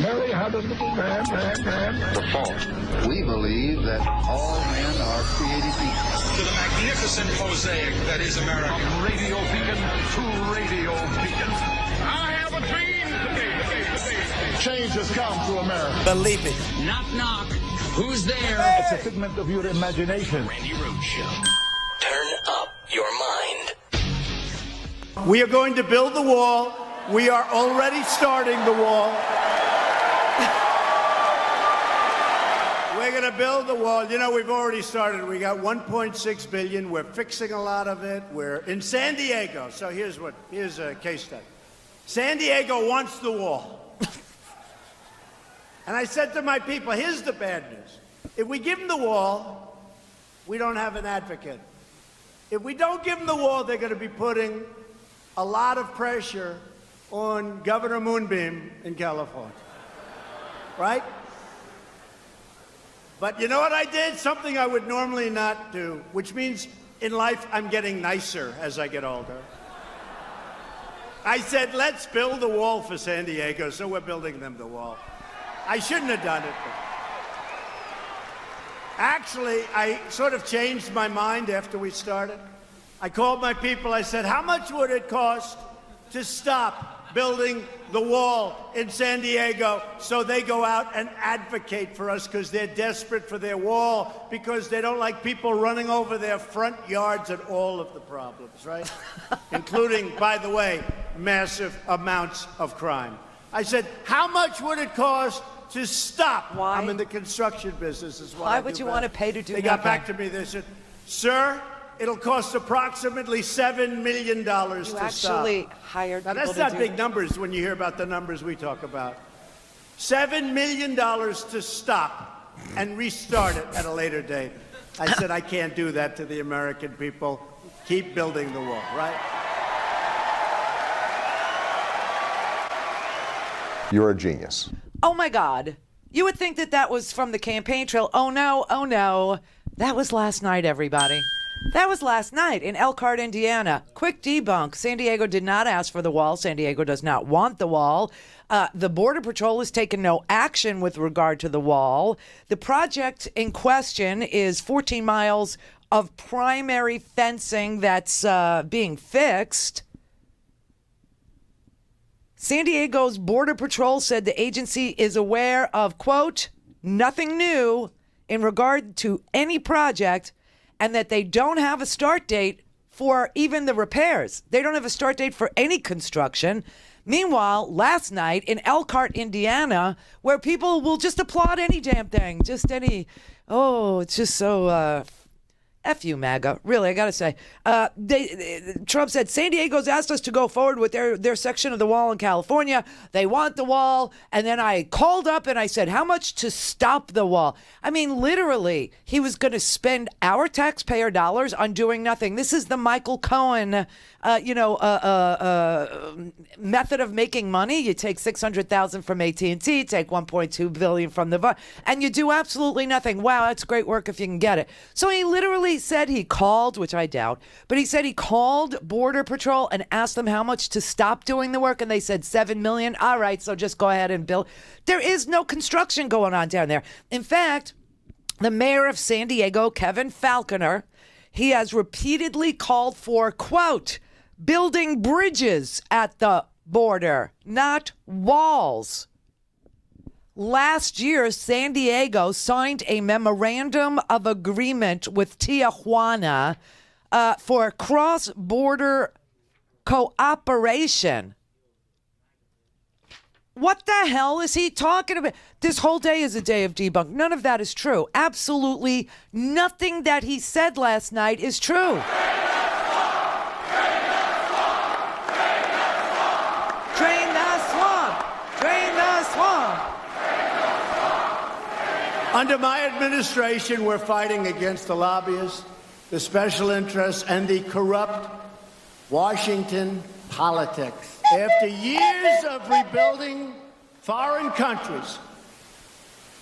Mary had a little man. The fault. We believe that all men are created equal. To the magnificent mosaic that is America. From radio beacon to radio beacon. I have a dream today. Change has come to America. Believe it. Knock, knock. Who's there? It's a figment of your imagination. Randi Rhodes Show. Turn up your mind. We are going to build the wall. We are already starting the wall. We're going to build the wall. You know, we've already started. We got $1.6 billion. We're fixing a lot of it. We're in San Diego. So here's a case study. San Diego wants the wall. And I said to my people, here's the bad news. If we give them the wall, we don't have an advocate. If we don't give them the wall, they're going to be putting a lot of pressure on Governor Moonbeam in California. Right? But you know what I did? Something I would normally not do, which means in life I'm getting nicer as I get older. I said, let's build the wall for San Diego, so we're building them the wall. I shouldn't have done it. Actually, I sort of changed my mind after we started. I called my people, I said, how much would it cost to stop building the wall in San Diego so they go out and advocate for us because they're desperate for their wall, because they don't like people running over their front yards and all of the problems, right? Including, by the way, massive amounts of crime. I said, how much would it cost to stop? Why? I'm in the construction business as well. Why would you want to pay to do They nothing? got back to me, they said, sir, it'll cost approximately $7 million to stop. You actually hired Now, people that's to not do big that? numbers when you hear about the numbers we talk about. $7 million to stop and restart it at a later date. I said, I can't do that to the American people. Keep building the wall, right? You're a genius. Oh, my God. You would think that that was from the campaign trail. Oh, no. Oh, no. That was last night, everybody. That was last night in Elkhart, Indiana. Quick debunk. San Diego did not ask for the wall. San Diego does not want the wall. The Border Patrol has taken no action with regard to the wall. The project in question is 14 miles of primary fencing that's being fixed. San Diego's Border Patrol said the agency is aware of, quote, nothing new in regard to any project, and that they don't have a start date for even the repairs. They don't have a start date for any construction. Meanwhile, last night in Elkhart, Indiana, where people will just applaud any damn thing, just any, it's just so, F you, MAGA. Really, I got to say. Trump said, San Diego's asked us to go forward with their section of the wall in California. They want the wall. And then I called up and I said, how much to stop the wall? I mean, literally, he was going to spend our taxpayer dollars on doing nothing. This is the Michael Cohen, method of making money. You take $600,000 from AT&T, take $1.2 billion from the, and you do absolutely nothing. Wow, that's great work if you can get it. So he literally said he called, which I doubt, but he said he called Border Patrol and asked them how much to stop doing the work, and they said $7 million. All right, so just go ahead and build. There is no construction going on down there. In fact, the mayor of San Diego, Kevin Falconer, he has repeatedly called for, quote, building bridges at the border, not walls. Last year, San Diego signed a memorandum of agreement with Tijuana for cross-border cooperation. What the hell is he talking about? This whole day is a day of debunk. None of that is true. Absolutely nothing that he said last night is true. Drain the swamp. Drain the swamp. Under my administration, we're fighting against the lobbyists, the special interests, and the corrupt Washington politics. After years of rebuilding foreign countries,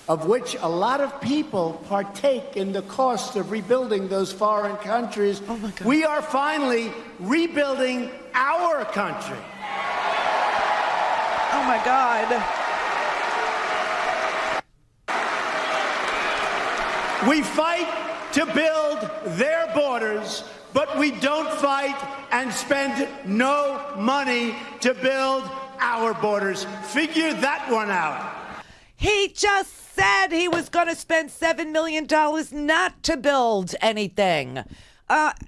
of which a lot of people partake in the cost of rebuilding those foreign countries, we are finally rebuilding our country. Oh, my God. We fight to build their borders, but we don't fight and spend no money to build our borders. Figure that one out. He just said he was going to spend $7 million not to build anything.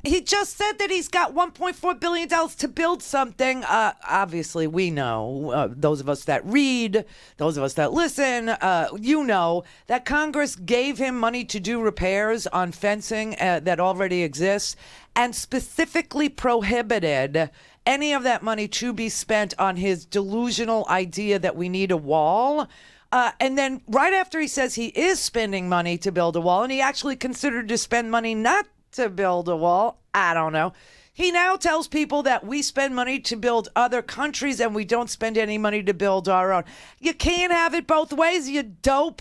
He just said that he's got $1.4 billion to build something. Obviously, we know, those of us that read, those of us that listen, you know, that Congress gave him money to do repairs on fencing that already exists and specifically prohibited any of that money to be spent on his delusional idea that we need a wall. And then right after he says he is spending money to build a wall, and he actually considered to spend money not to build a wall, I don't know. He now tells people that we spend money to build other countries and we don't spend any money to build our own. You can't have it both ways, you dope.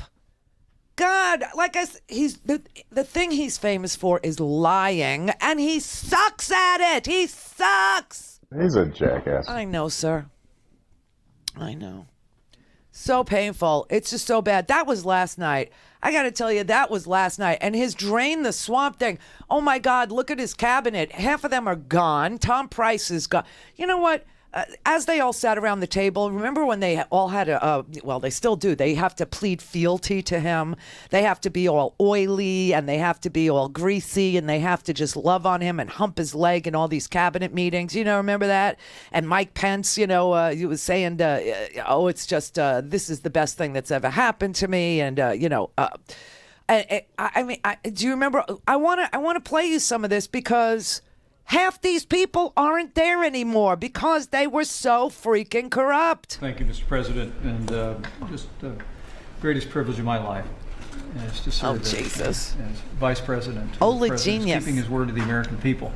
God, like I said, the thing he's famous for is lying, and he sucks at it. He sucks. He's a jackass. I know, sir. I know. So painful. It's just so bad. That was last night. I got to tell you, that was last night. And his drain the swamp thing. Oh, my God, look at his cabinet. Half of them are gone. Tom Price is gone. You know what? As they all sat around the table, remember when they all had well, they still do. They have to plead fealty to him. They have to be all oily and they have to be all greasy and they have to just love on him and hump his leg in all these cabinet meetings. You know, remember that? And Mike Pence, you know, he was saying, oh, it's just this is the best thing that's ever happened to me. And, you know, I mean, do you remember? I want to play you some of this because half these people aren't there anymore because they were so freaking corrupt. Thank you, Mr. President, and just the greatest privilege of my life is to serve as Vice President. Holy President, genius. keeping his word to the American people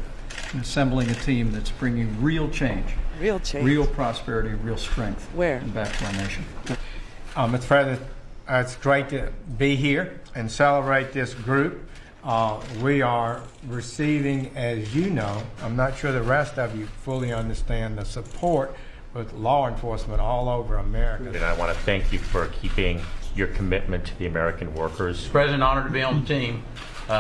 and assembling a team that's bringing real change. Real change. Real prosperity, real strength. Where? And back to our nation. Mr. President, it's great to be here and celebrate this group. We are receiving, as you know, I'm not sure the rest of you fully understand the support with law enforcement all over America. And I want to thank you for keeping your commitment to the American workers. President, honored to be on the team.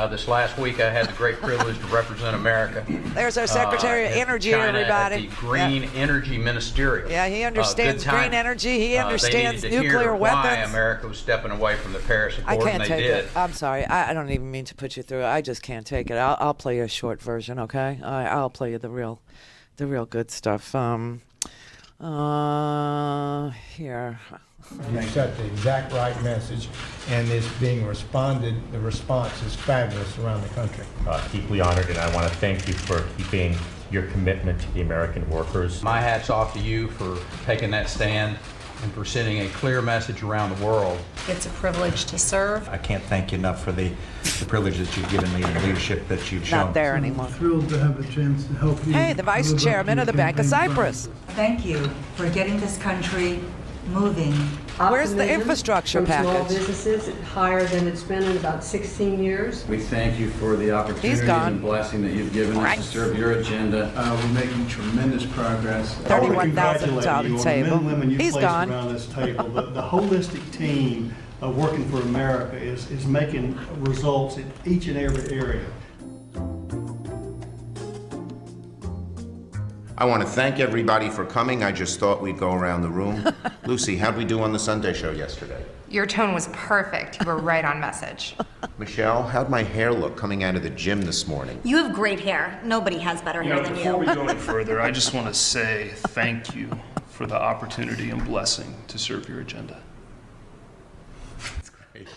This last week I had the great privilege to represent America. There's our Secretary of Energy, China everybody. At the Green Energy Ministerial. Yeah, he understands green energy. He understands nuclear weapons. Why America was stepping away from the Paris Accord. I can't take it. I'm sorry. I don't even mean to put you through it. I just can't take it. I'll play you a short version, okay? I'll play you the real good stuff. Here. You set the exact right message, and it's being responded. The response is fabulous around the country. Deeply honored, and I want to thank you for keeping your commitment to the American workers. My hat's off to you for taking that stand and for sending a clear message around the world. It's a privilege to serve. I can't thank you enough for the privilege that you've given me and the leadership that you've shown. Not there anymore. I'm thrilled to have a chance to help you. Hey, the Vice Chairman of the Bank of Cyprus. Thank you for getting this country moving. Where's the infrastructure package? Small businesses higher than it's been in about 16 years. We thank you for the opportunity and blessing that you've given us to serve your agenda. We're making tremendous progress. 31,000 on the table. He's gone. Around this table. The holistic team working for America is making results in each and every area. I want to thank everybody for coming. I just thought we'd go around the room. Lucy, how'd we do on the Sunday show yesterday? Your tone was perfect. You were right on message. Michelle, how'd my hair look coming out of the gym this morning? You have great hair. Nobody has better hair than you. Before we go any further, I just want to say thank you for the opportunity and blessing to serve your agenda. That's great.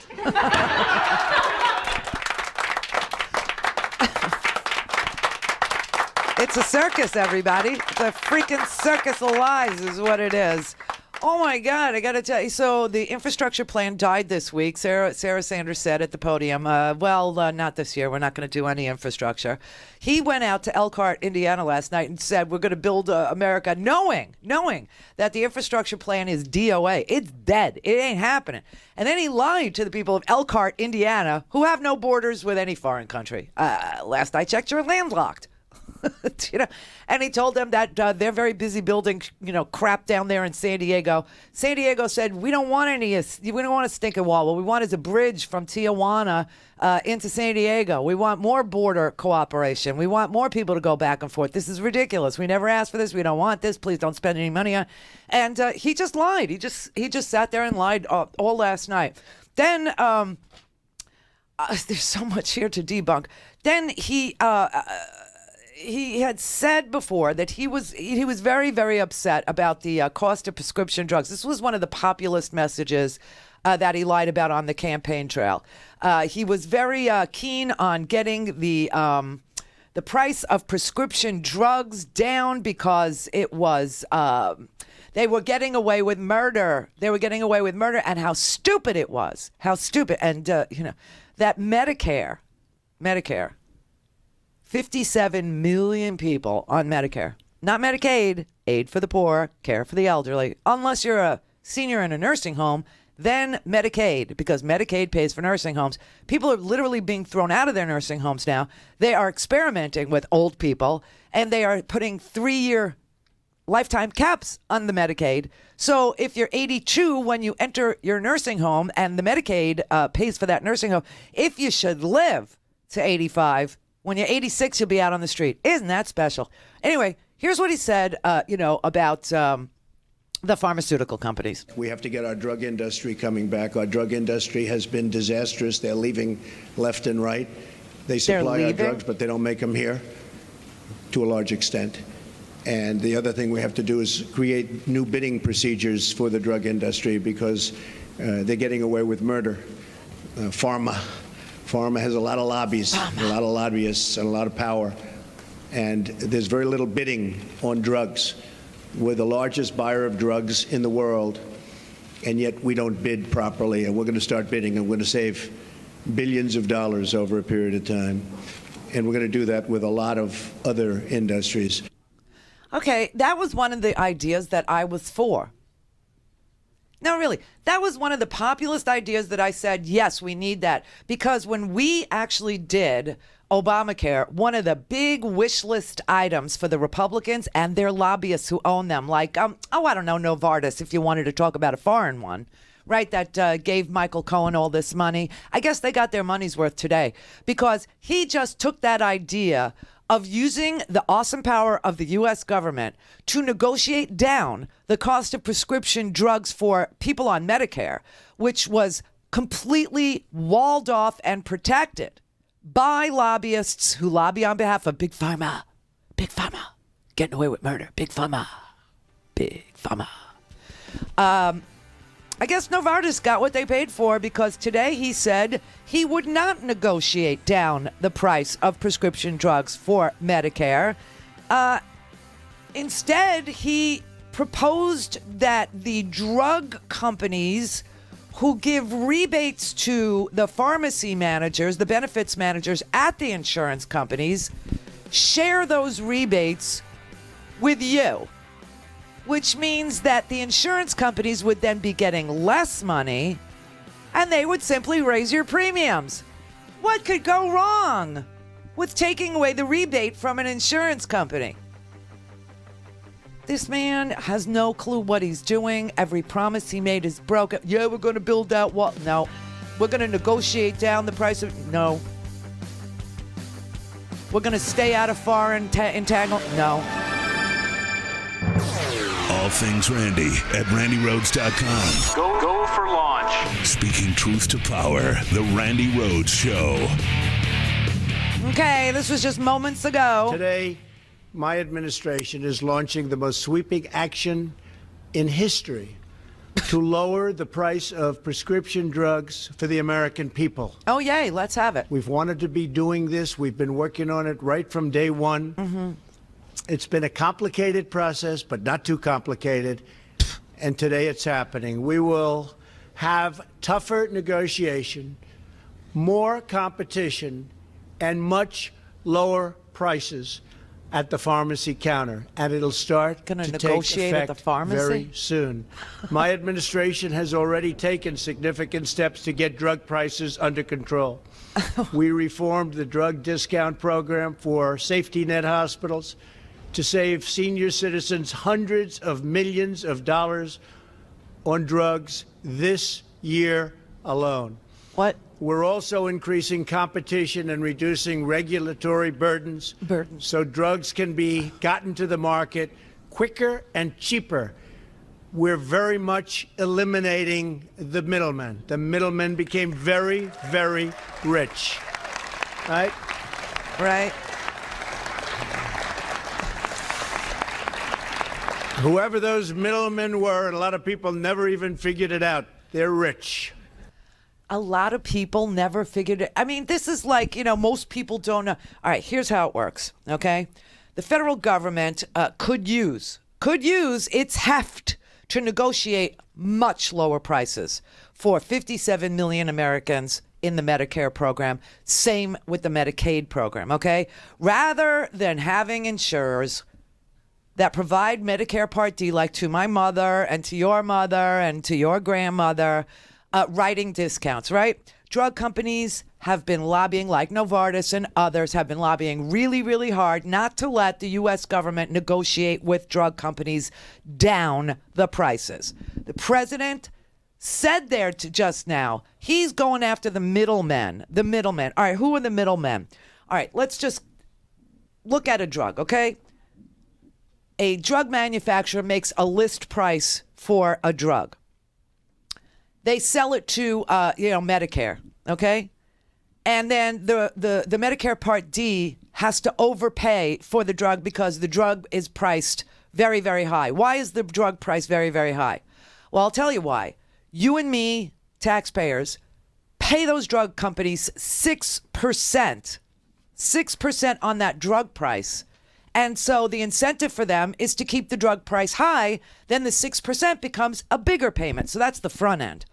It's a circus, everybody. It's a freaking circus of lies is what it is. Oh, my God. I got to tell you. So the infrastructure plan died this week. Sarah Sanders said at the podium, not this year. We're not going to do any infrastructure. He went out to Elkhart, Indiana last night and said, we're going to build America, knowing that the infrastructure plan is DOA. It's dead. It ain't happening. And then he lied to the people of Elkhart, Indiana, who have no borders with any foreign country. Last I checked, you're landlocked. You know, and he told them that they're very busy building, crap down there in San Diego. San Diego said, we don't want a stinking wall. What we want is a bridge from Tijuana into San Diego. We want more border cooperation. We want more people to go back and forth. This is ridiculous. We never asked for this. We don't want this. Please don't spend any money on it. And he just lied. He just sat there and lied all last night. Then there's so much here to debunk. Then he had said before that he was very, very upset about the cost of prescription drugs. This was one of the populist messages that he lied about on the campaign trail. He was very keen on getting the price of prescription drugs down because it was they were getting away with murder. They were getting away with murder, and how stupid it was. How stupid. And that Medicare, 57 million people on Medicare. Not Medicaid, aid for the poor, care for the elderly. Unless you're a senior in a nursing home, then Medicaid, because Medicaid pays for nursing homes. People are literally being thrown out of their nursing homes now. They are experimenting with old people, and they are putting 3-year lifetime caps on the Medicaid. So if you're 82 when you enter your nursing home and the Medicaid pays for that nursing home, if you should live to 85, when you're 86, you'll be out on the street. Isn't that special? Anyway, here's what he said, about the pharmaceutical companies. We have to get our drug industry coming back. Our drug industry has been disastrous. They're leaving left and right. They supply our drugs, but they don't make them here to a large extent. And the other thing we have to do is create new bidding procedures for the drug industry because they're getting away with murder. Pharma has a lot of lobbies, a lot of lobbyists, and a lot of power. And there's very little bidding on drugs. We're the largest buyer of drugs in the world, and yet we don't bid properly. And we're going to start bidding, and we're going to save billions of dollars over a period of time. And we're going to do that with a lot of other industries. Okay, that was one of the ideas that I was for. No, really, that was one of the populist ideas that I said, yes, we need that. Because when we actually did Obamacare, one of the big wish list items for the Republicans and their lobbyists who own them, like, I don't know, Novartis, if you wanted to talk about a foreign one, right, that gave Michael Cohen all this money. I guess they got their money's worth today because he just took that idea of using the awesome power of the U.S. government to negotiate down the cost of prescription drugs for people on Medicare, which was completely walled off and protected by lobbyists who lobby on behalf of Big Pharma. Big Pharma. Getting away with murder. Big Pharma. Big Pharma. I guess Novartis got what they paid for because today he said he would not negotiate down the price of prescription drugs for Medicare. Instead, he proposed that the drug companies who give rebates to the pharmacy managers, the benefits managers at the insurance companies, share those rebates with you. Which means that the insurance companies would then be getting less money and they would simply raise your premiums. What could go wrong with taking away the rebate from an insurance company? This man has no clue what he's doing. Every promise he made is broken. Yeah, we're going to build that wall. No. We're going to negotiate down the price of... No. We're going to stay out of foreign entanglement. No. All things Randi at RandiRhodes.com. Go for launch. Speaking truth to power, the Randi Rhodes Show. Okay, this was just moments ago. Today, my administration is launching the most sweeping action in history to lower the price of prescription drugs for the American people. Oh, yay, let's have it. We've wanted to be doing this. We've been working on it right from day one. Mm-hmm. It's been a complicated process, but not too complicated. And today it's happening. We will have tougher negotiation, more competition, and much lower prices. at the pharmacy counter, and it'll start to negotiate take at the effect pharmacy? very soon. My administration has already taken significant steps to get drug prices under control. We reformed the drug discount program for safety net hospitals to save senior citizens hundreds of millions of dollars on drugs this year alone. What? We're also increasing competition and reducing regulatory burdens so drugs can be gotten to the market quicker and cheaper. We're very much eliminating the middlemen. The middlemen became very, very rich. Right? Right. Whoever those middlemen were, and a lot of people never even figured it out, they're rich. A lot of people never figured it. I mean, this is like, most people don't know. All right, here's how it works, okay? The federal government could use its heft to negotiate much lower prices for 57 million Americans in the Medicare program. Same with the Medicaid program, okay? Rather than having insurers that provide Medicare Part D, like to my mother and to your mother and to your grandmother, writing discounts, right? Drug companies have been lobbying, like Novartis and others have been lobbying really, really hard not to let the U.S. government negotiate with drug companies down the prices. The president said there just now, he's going after the middlemen. The middlemen. All right, who are the middlemen? All right, let's just look at a drug, okay? A drug manufacturer makes a list price for a drug. They sell it to, Medicare, okay? And then the Medicare Part D has to overpay for the drug because the drug is priced very, very high. Why is the drug price very, very high? Well, I'll tell you why. You and me, taxpayers, pay those drug companies 6% on that drug price. And so the incentive for them is to keep the drug price high. Then the 6% becomes a bigger payment. So that's the front end.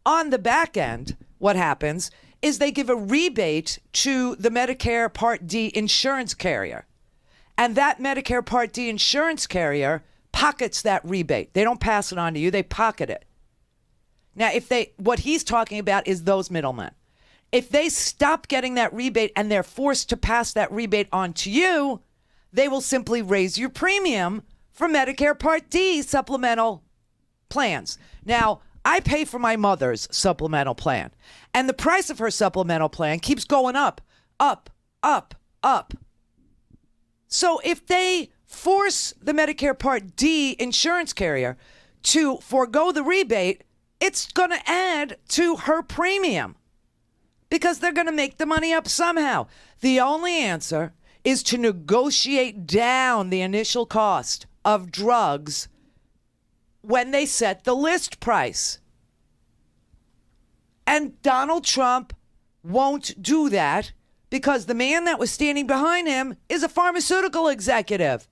On the back end, what happens is they give a rebate to the Medicare Part D insurance carrier. And that Medicare Part D insurance carrier pockets that rebate. They don't pass it on to you, they pocket it. Now, what he's talking about is those middlemen. If they stop getting that rebate and they're forced to pass that rebate on to you, they will simply raise your premium for Medicare Part D supplemental plans. Now, I pay for my mother's supplemental plan, and the price of her supplemental plan keeps going up, up, up, up. So if they force the Medicare Part D insurance carrier to forego the rebate, it's going to add to her premium because they're going to make the money up somehow. The only answer is to negotiate down the initial cost of drugs when they set the list price. And Donald Trump won't do that because the man that was standing behind him is a pharmaceutical executive.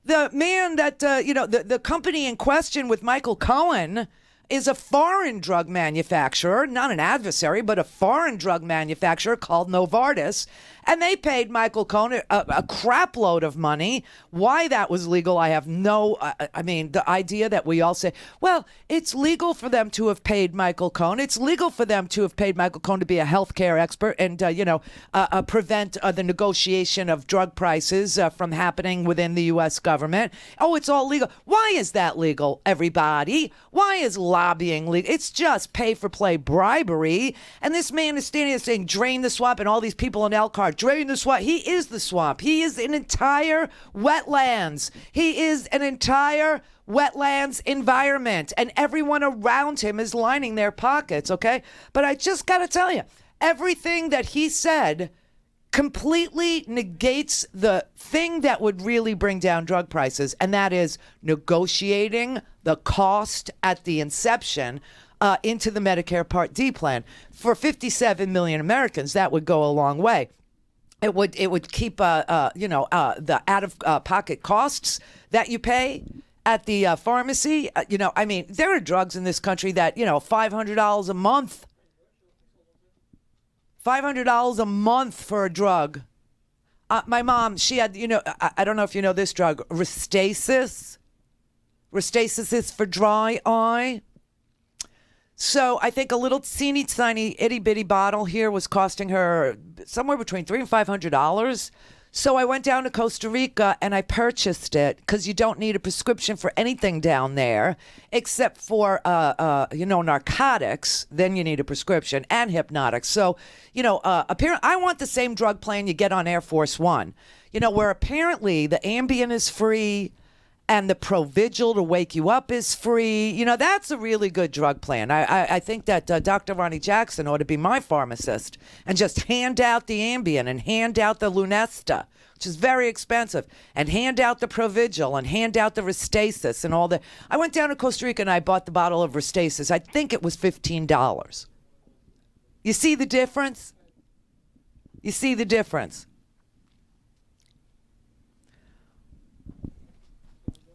The man that, the company in question with Michael Cohen is a foreign drug manufacturer, not an adversary, but a foreign drug manufacturer called Novartis. And they paid Michael Cohen a crap load of money. Why that was legal, I have the idea that we all say, well, it's legal for them to have paid Michael Cohen. It's legal for them to have paid Michael Cohen to be a healthcare expert and, prevent the negotiation of drug prices from happening within the U.S. government. Oh, it's all legal. Why is that legal, everybody? Why is lobbying legal? It's just pay-for-play bribery. And this man is standing there saying, drain the swamp, and all these people in Elkhart, drain the swamp. He is the swamp. He is an entire wetlands. He is an entire wetlands environment, and everyone around him is lining their pockets, okay? But I just got to tell you, everything that he said completely negates the thing that would really bring down drug prices, and that is negotiating the cost at the inception into the Medicare Part D plan. For 57 million Americans, that would go a long way. It would keep the out-of-pocket costs that you pay at the pharmacy. There are drugs in this country that, $500 a month. $500 a month for a drug. My mom, she had, I don't know if you know this drug, Restasis. Restasis is for dry eye. So I think a little teeny tiny itty bitty bottle here was costing her somewhere between $300 and $500. So I went down to Costa Rica and I purchased it because you don't need a prescription for anything down there except for, narcotics. Then you need a prescription and hypnotics. So, apparently I want the same drug plan you get on Air Force One, where apparently the Ambien is free and the Provigil to wake you up is free. That's a really good drug plan. I think that Dr. Ronnie Jackson ought to be my pharmacist and just hand out the Ambien and hand out the Lunesta, which is very expensive, and hand out the Provigil and hand out the Restasis and all that. I went down to Costa Rica and I bought the bottle of Restasis. I think it was $15. You see the difference? You see the difference?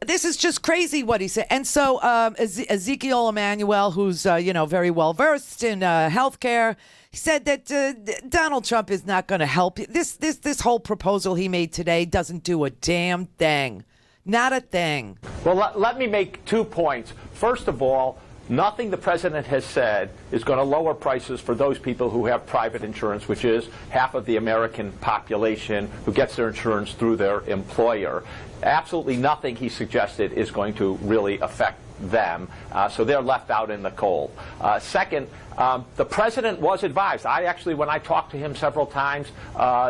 This is just crazy what he said. And so Ezekiel Emanuel, who's, very well versed in healthcare, he said that Donald Trump is not going to help. This whole proposal he made today doesn't do a damn thing. Not a thing. Well, let me make 2 points. First of all, nothing the president has said is going to lower prices for those people who have private insurance, which is half of the American population who gets their insurance through their employer. Absolutely nothing he suggested is going to really affect them, so they're left out in the cold. Second, the president was advised. I actually, when I talked to him several times,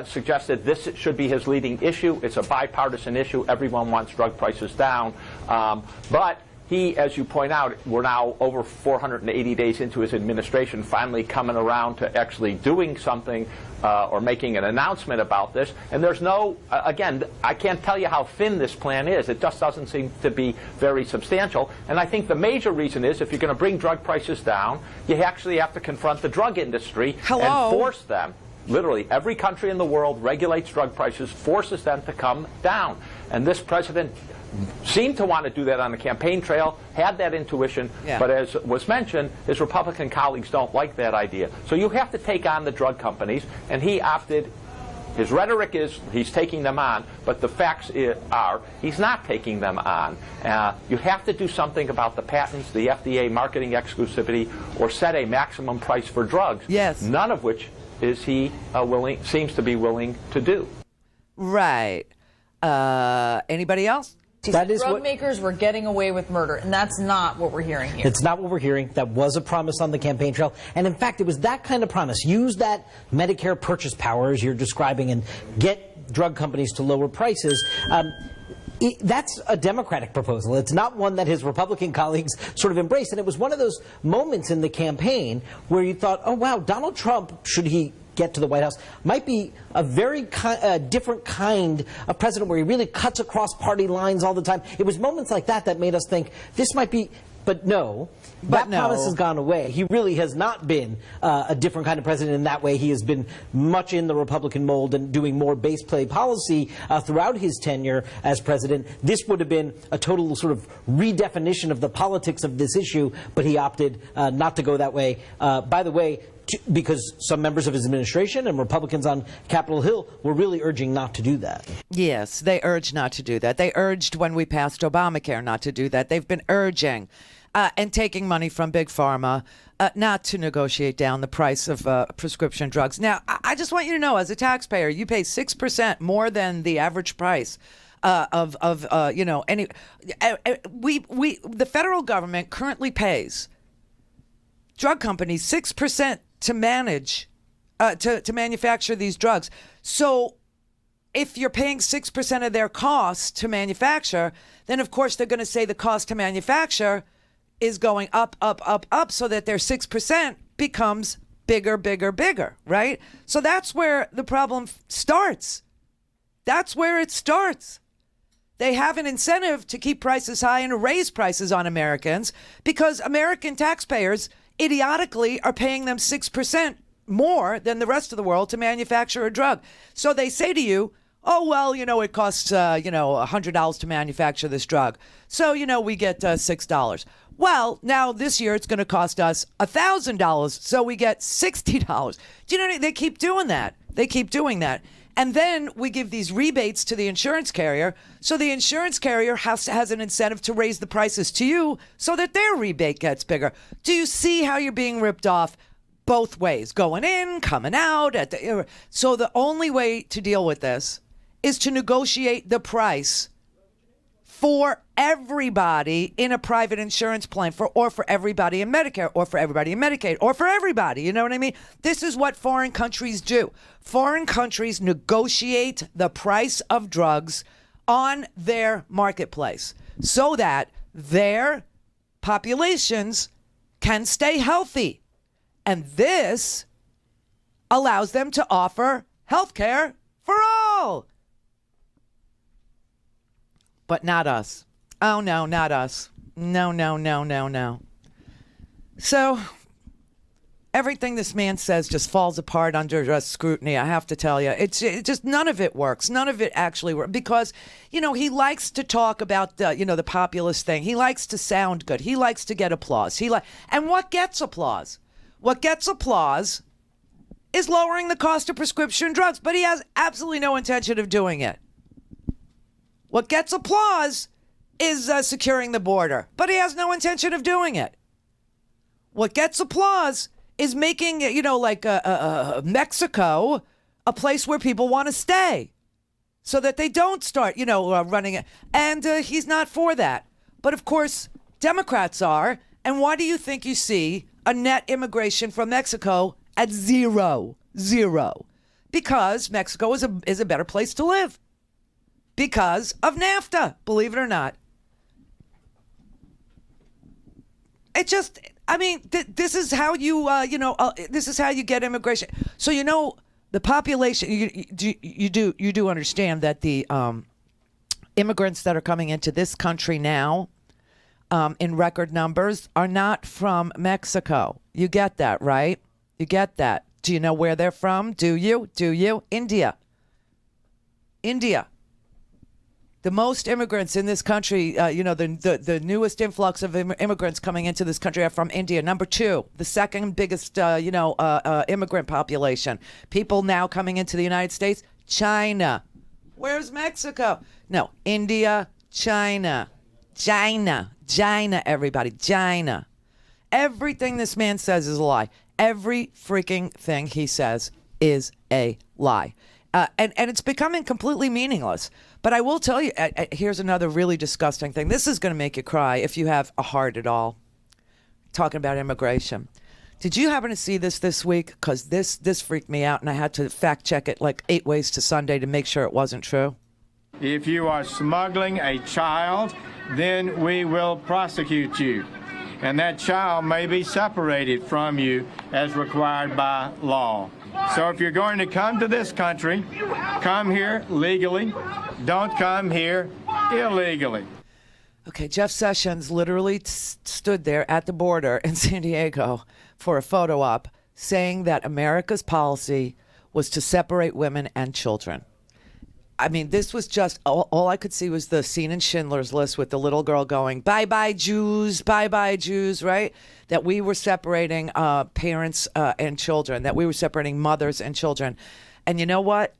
suggested this should be his leading issue. It's a bipartisan issue. Everyone wants drug prices down. But he, as you point out, we're now over 480 days into his administration, finally coming around to actually doing something or making an announcement about this. And there's no, again, I can't tell you how thin this plan is. It just doesn't seem to be very substantial. And I think the major reason is if you're going to bring drug prices down, you actually have to confront the drug industry and force them. Literally, every country in the world regulates drug prices, forces them to come down. And this president seemed to want to do that on the campaign trail, had that intuition, but as was mentioned, his Republican colleagues don't like that idea. So you have to take on the drug companies, and he opted, his rhetoric is he's taking them on, but the facts are he's not taking them on. You have to do something about the patents, the FDA marketing exclusivity, or set a maximum price for drugs, none of which is he seems to be willing to do. Right. Anybody else? That is drug makers were getting away with murder, and that's not what we're hearing here. It's not what we're hearing. That was a promise on the campaign trail. And in fact, it was that kind of promise. Use that Medicare purchase power, as you're describing, and get drug companies to lower prices. That's a Democratic proposal. It's not one that his Republican colleagues sort of embraced. And it was one of those moments in the campaign where you thought, oh, wow, Donald Trump, should he get to the White House, might be a very different kind of president where he really cuts across party lines all the time. It was moments like that that made us think this might be, but no. That promise has gone away. He really has not been a different kind of president in that way. He has been much in the Republican mold and doing more base play policy throughout his tenure as president. This would have been a total sort of redefinition of the politics of this issue, but he opted not to go that way. By the way, because some members of his administration and Republicans on Capitol Hill were really urging not to do that. Yes, they urged not to do that. They urged when we passed Obamacare not to do that. They've been urging and taking money from Big Pharma not to negotiate down the price of prescription drugs. Now, I just want you to know, as a taxpayer, you pay 6% more than the average price the federal government currently pays drug companies 6% to manage, to manufacture these drugs. So if you're paying 6% of their cost to manufacture, then of course they're going to say the cost to manufacture is going up, so that their 6% becomes bigger, right? So that's where the problem starts. That's where it starts. They have an incentive to keep prices high and to raise prices on Americans because American taxpayers idiotically are paying them 6% more than the rest of the world to manufacture a drug. So they say to you, oh, well, it costs, $100 to manufacture this drug. So, we get $6. Well, now this year it's going to cost us $1,000. So we get $60. Do you know, they keep doing that. They keep doing that. And then we give these rebates to the insurance carrier, so the insurance carrier has an incentive to raise the prices to you so that their rebate gets bigger. Do you see how you're being ripped off both ways, going in, coming out? So the only way to deal with this is to negotiate the price for everybody in a private insurance plan, or for everybody in Medicare, or for everybody in Medicaid, or for everybody. You know what I mean? This is what foreign countries do. Foreign countries negotiate the price of drugs on their marketplace so that their populations can stay healthy. And this allows them to offer health care for all. But not us. Oh, no, not us. No, no, no, no, no. So everything this man says just falls apart under scrutiny, I have to tell you. It just, none of it works. None of it actually works. Because, he likes to talk about, the populist thing. He likes to sound good. He likes to get applause. And what gets applause? What gets applause is lowering the cost of prescription drugs. But he has absolutely no intention of doing it. What gets applause is securing the border, but he has no intention of doing it. What gets applause is making, Mexico a place where people want to stay so that they don't start, running it. And he's not for that. But of course, Democrats are. And why do you think you see a net immigration from Mexico at zero? Because Mexico is a better place to live. Because of NAFTA, believe it or not. It just, this is how you, this is how you get immigration. So, the population, you do understand that the immigrants that are coming into this country now in record numbers are not from Mexico. You get that, right? You get that. Do you know where they're from? Do you? India. The most immigrants in this country, the newest influx of immigrants coming into this country are from India. Number 2, the second biggest, immigrant population. People now coming into the United States, China. Where's Mexico? No, India, China, everybody, China. Everything this man says is a lie. Every freaking thing he says is a lie. And it's becoming completely meaningless. But I will tell you, here's another really disgusting thing. This is going to make you cry if you have a heart at all. Talking about immigration. Did you happen to see this week? Because this freaked me out, and I had to fact check it like 8 ways to Sunday to make sure it wasn't true. If you are smuggling a child, then we will prosecute you. And that child may be separated from you as required by law. So if you're going to come to this country, come here legally. Don't come here illegally. Okay, Jeff Sessions literally stood there at the border in San Diego for a photo op saying that America's policy was to separate women and children. I mean, this was just, all I could see was the scene in Schindler's List with the little girl going, bye-bye Jews, right? That we were separating parents and children, that we were separating mothers and children. And you know what?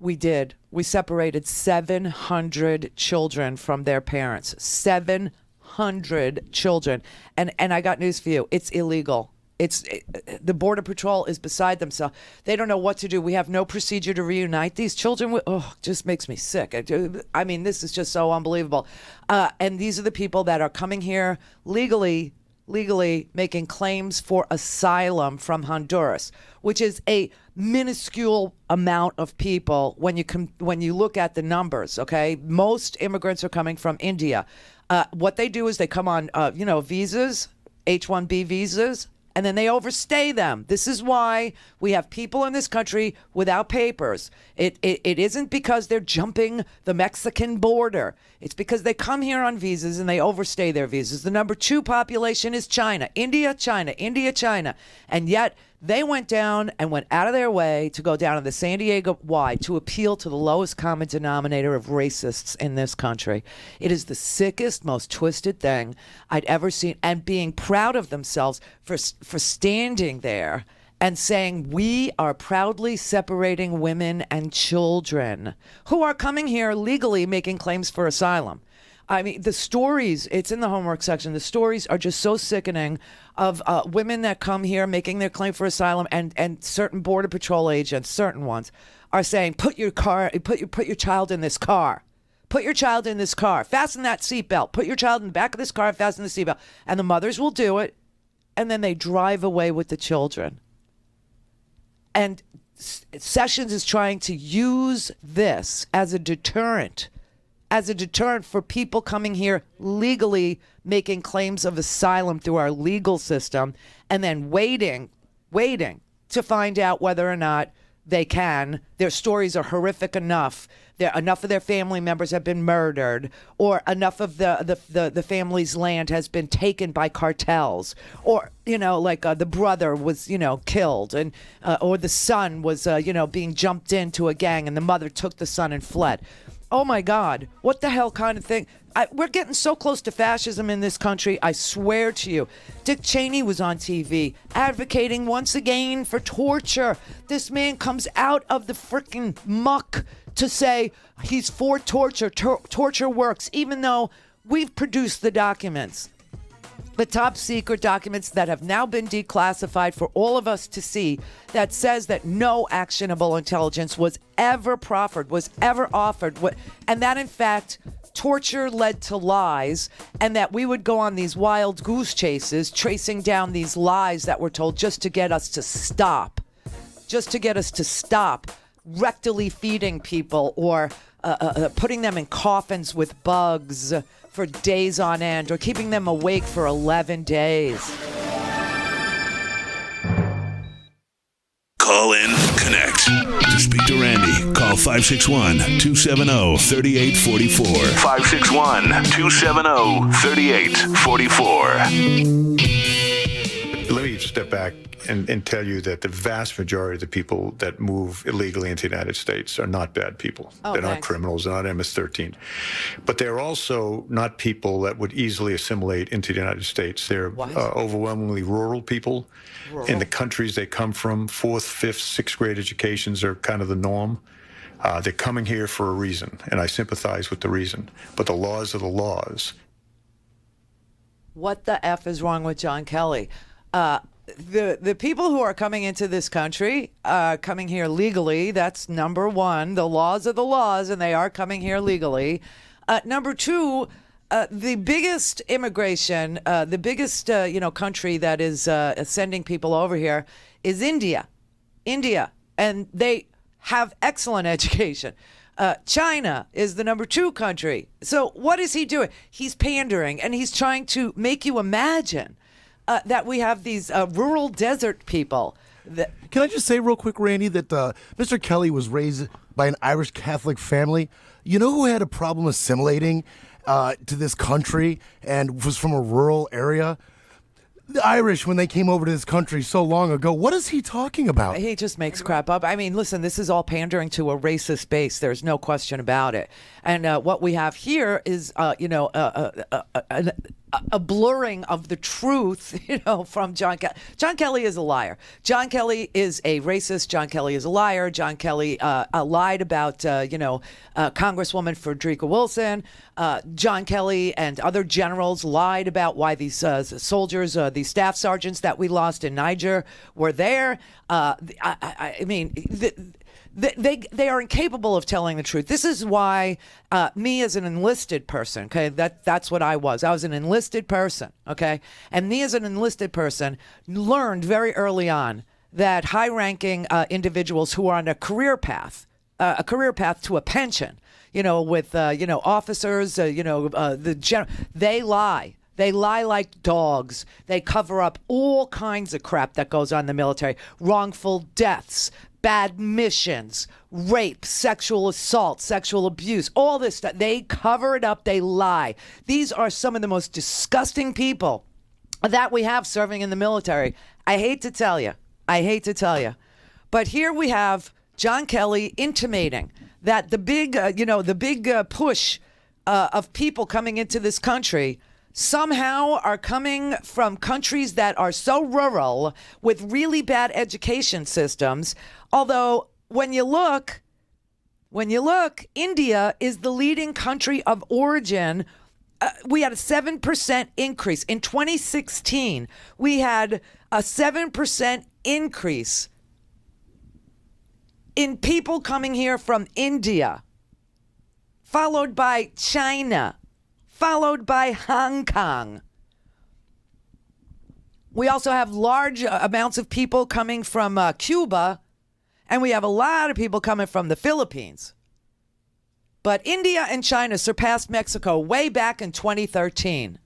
We did. We separated 700 children from their parents. 700 children. And I got news for you. It's illegal. The Border Patrol is beside themselves. They don't know what to do. We have no procedure to reunite these children. Just makes me sick. I mean, this is just so unbelievable. And these are the people that are coming here legally making claims for asylum from Honduras, which is a minuscule amount of people when you look at the numbers. Okay, most immigrants are coming from India. What they do is they come on, visas, H-1B visas. And then they overstay them. This is why we have people in this country without papers. It isn't because they're jumping the Mexican border. It's because they come here on visas and they overstay their visas. The number 2 population is China. India, China. And yet they went down and went out of their way to go down to the San Diego Y to appeal to the lowest common denominator of racists in this country. It is the sickest, most twisted thing I'd ever seen, and being proud of themselves for standing there and saying we are proudly separating women and children who are coming here legally making claims for asylum. I mean, the stories, it's in the homework section, the stories are just so sickening of women that come here making their claim for asylum, and certain Border Patrol agents, certain ones, are saying, put your child in this car. Put your child in this car. Fasten that seatbelt. Put your child in the back of this car and fasten the seatbelt. And the mothers will do it, and then they drive away with the children. And Sessions is trying to use this as a deterrent for people coming here legally making claims of asylum through our legal system, and then waiting to find out whether or not they can. Their stories are horrific enough. Enough of their family members have been murdered, or enough of the family's land has been taken by cartels, or the brother was killed, and or the son was being jumped into a gang, and the mother took the son and fled. Oh my God, what the hell kind of thing? We're getting so close to fascism in this country, I swear to you. Dick Cheney was on TV advocating once again for torture. This man comes out of the freaking muck to say he's for torture. Torture works, even though we've produced the documents. The top secret documents that have now been declassified for all of us to see, that says that no actionable intelligence was ever proffered, was ever offered, and that in fact torture led to lies, and that we would go on these wild goose chases tracing down these lies that were told just to get us to stop rectally feeding people, or putting them in coffins with bugs for days on end, or keeping them awake for 11 days. Call in, connect. To speak to Randi, call 561-270-3844. 561-270-3844. Let me step back and tell you that the vast majority of the people that move illegally into the United States are not bad people. They're not criminals, they're not MS-13. But they're also not people that would easily assimilate into the United States. They're overwhelmingly rural people. In the countries they come from, 4th, 5th, 6th grade educations are kind of the norm. They're coming here for a reason, and I sympathize with the reason. But the laws are the laws. What the F is wrong with John Kelly? The people who are coming into this country, coming here legally, that's number one. The laws are the laws, and they are coming here legally. Number two, the biggest immigration, the biggest country that is sending people over here is India. And they have excellent education. China is the number 2 country. So what is he doing? He's pandering, and he's trying to make you imagine that we have these rural desert people. Can I just say real quick, Randi, that Mr. Kelly was raised by an Irish Catholic family. You know who had a problem assimilating to this country and was from a rural area? The Irish, when they came over to this country so long ago. What is he talking about? He just makes crap up. I mean, listen, this is all pandering to a racist base. There's no question about it. And what we have here is, a blurring of the truth, from John Kelly. John Kelly is a liar. John Kelly is a racist. John Kelly is a liar. John Kelly lied about, Congresswoman Frederica Wilson. John Kelly and other generals lied about why these soldiers, these staff sergeants that we lost in Niger were there. I mean, they are incapable of telling the truth. This is why me as an enlisted person, okay, that's what I was. I was an enlisted person, okay? And me as an enlisted person learned very early on that high-ranking individuals who are on a career path to a pension, with, officers, they lie. They lie like dogs. They cover up all kinds of crap that goes on in the military. Wrongful deaths, bad missions, rape, sexual assault, sexual abuse, all this stuff. They cover it up. They lie. These are some of the most disgusting people that we have serving in the military. I hate to tell you. But here we have John Kelly intimating that the big push of people coming into this country somehow are coming from countries that are so rural with really bad education systems. Although when you look, India is the leading country of origin. We had a 7% increase. In 2016, we had a 7% increase in people coming here from India, followed by China, followed by Hong Kong. We also have large amounts of people coming from Cuba, and we have a lot of people coming from the Philippines. But India and China surpassed Mexico way back in 2013.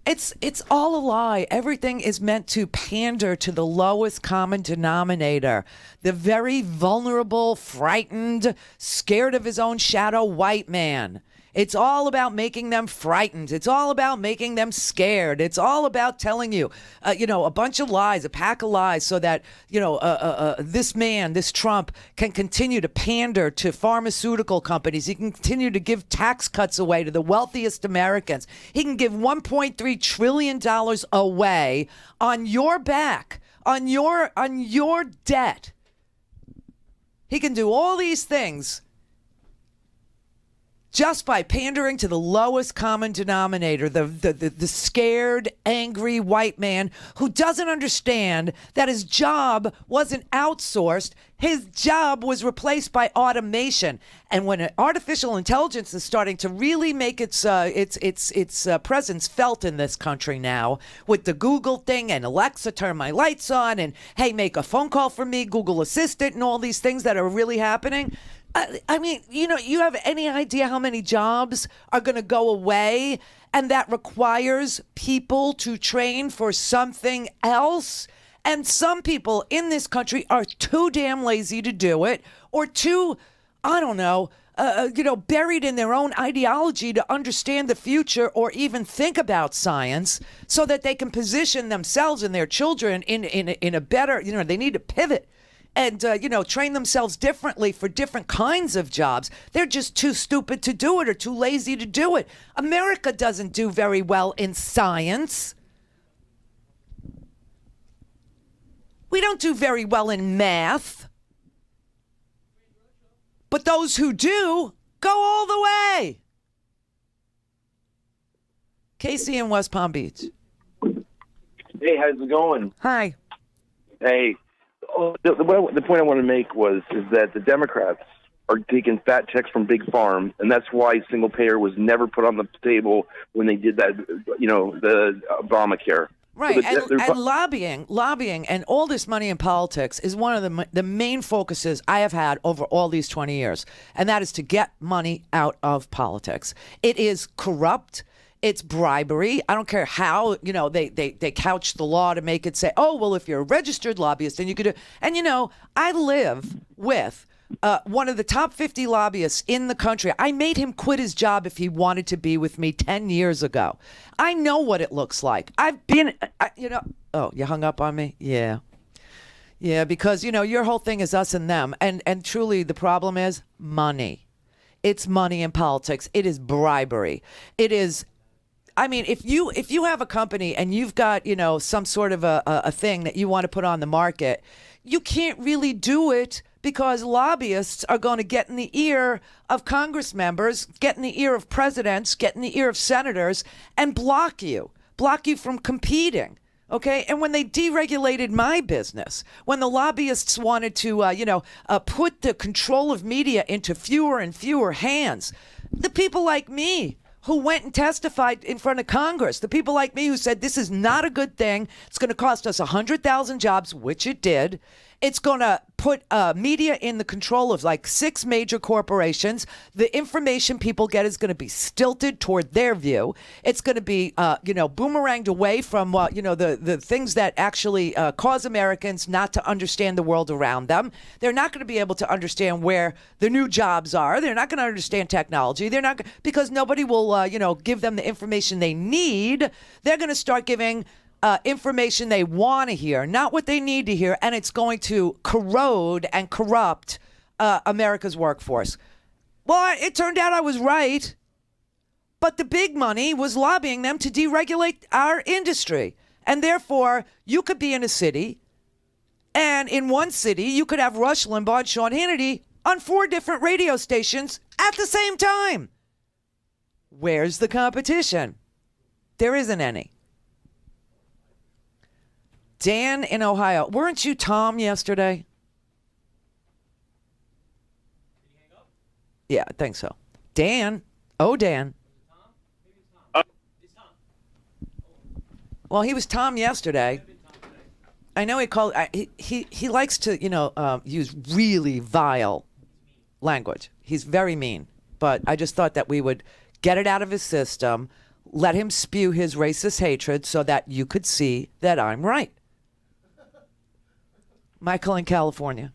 It's all a lie. Everything is meant to pander to the lowest common denominator. The very vulnerable, frightened, scared of his own shadow white man. It's all about making them frightened. It's all about making them scared. It's all about telling you, a bunch of lies, a pack of lies, so that, this man, this Trump, can continue to pander to pharmaceutical companies. He can continue to give tax cuts away to the wealthiest Americans. He can give $1.3 trillion away on your back, on your debt. He can do all these things just by pandering to the lowest common denominator, the scared, angry white man who doesn't understand that his job wasn't outsourced. His job was replaced by automation. And when artificial intelligence is starting to really make its presence felt in this country now, with the Google thing and Alexa, turn my lights on, and hey, make a phone call for me, Google Assistant, and all these things that are really happening. I mean, you have any idea how many jobs are going to go away, and that requires people to train for something else? And some people in this country are too damn lazy to do it, or too, buried in their own ideology to understand the future or even think about science, so that they can position themselves and their children in a better, they need to pivot and, train themselves differently for different kinds of jobs. They're just too stupid to do it or too lazy to do it. America doesn't do very well in science. We don't do very well in math. But those who do go all the way. Casey in West Palm Beach. Hey, how's it going? Hi. Hey. The point I want to make is that the Democrats are taking fat checks from Big Farm, and that's why single payer was never put on the table when they did that, the Obamacare. Right, So and lobbying, and all this money in politics is one of the main focuses I have had over all these 20 years, and that is to get money out of politics. It is corrupt. It's bribery. I don't care how, they couch the law to make it say, oh, well, if you're a registered lobbyist, then you could do. And, I live with one of the top 50 lobbyists in the country. I made him quit his job if he wanted to be with me 10 years ago. I know what it looks like. I've been, oh, you hung up on me? Yeah. Yeah, because, your whole thing is us and them. And truly the problem is money. It's money in politics. It is bribery. It is. I mean, if you have a company and you've got, some sort of a thing that you want to put on the market, you can't really do it because lobbyists are going to get in the ear of Congress members, get in the ear of presidents, get in the ear of senators, and block you from competing. Okay, and when they deregulated my business, when the lobbyists wanted to, put the control of media into fewer and fewer hands, the people like me who went and testified in front of Congress, the people like me who said this is not a good thing, it's going to cost us 100,000 jobs, which it did. It's going to put media in the control of like 6 major corporations. The information people get is going to be stilted toward their view. It's going to be, boomeranged away from, the things that actually cause Americans not to understand the world around them. They're not going to be able to understand where the new jobs are. They're not going to understand technology. They're not, because nobody will, give them the information they need. They're going to start giving information they want to hear, not what they need to hear, and it's going to corrode and corrupt America's workforce. Well, it turned out I was right. But the big money was lobbying them to deregulate our industry. And therefore, you could be in a city, and in one city, you could have Rush Limbaugh and Sean Hannity on 4 different radio stations at the same time. Where's the competition? There isn't any. Dan in Ohio. Weren't you Tom yesterday? Yeah, I think so. Dan. Oh, Dan. Well, he was Tom yesterday. I know he called. He likes to, use really vile language. He's very mean. But I just thought that we would get it out of his system, let him spew his racist hatred so that you could see that I'm right. Michael in California.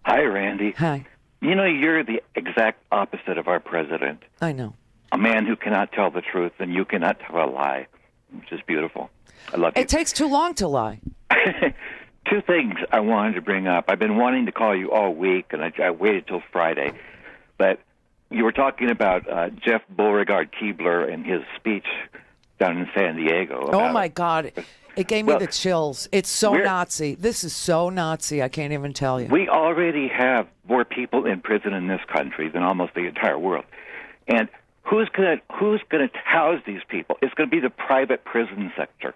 Hi, Randy. Hi. You're the exact opposite of our president. I know. A man who cannot tell the truth, and you cannot tell a lie, which is beautiful. I love you. It takes too long to lie. 2 things I wanted to bring up. I've been wanting to call you all week, and I waited till Friday. But you were talking about Jeff Beauregard Keebler and his speech down in San Diego. Oh, my God. It gave me the chills. It's so Nazi. This is so Nazi. I can't even tell you. We already have more people in prison in this country than almost the entire world. And who's going to house these people? It's going to be the private prison sector.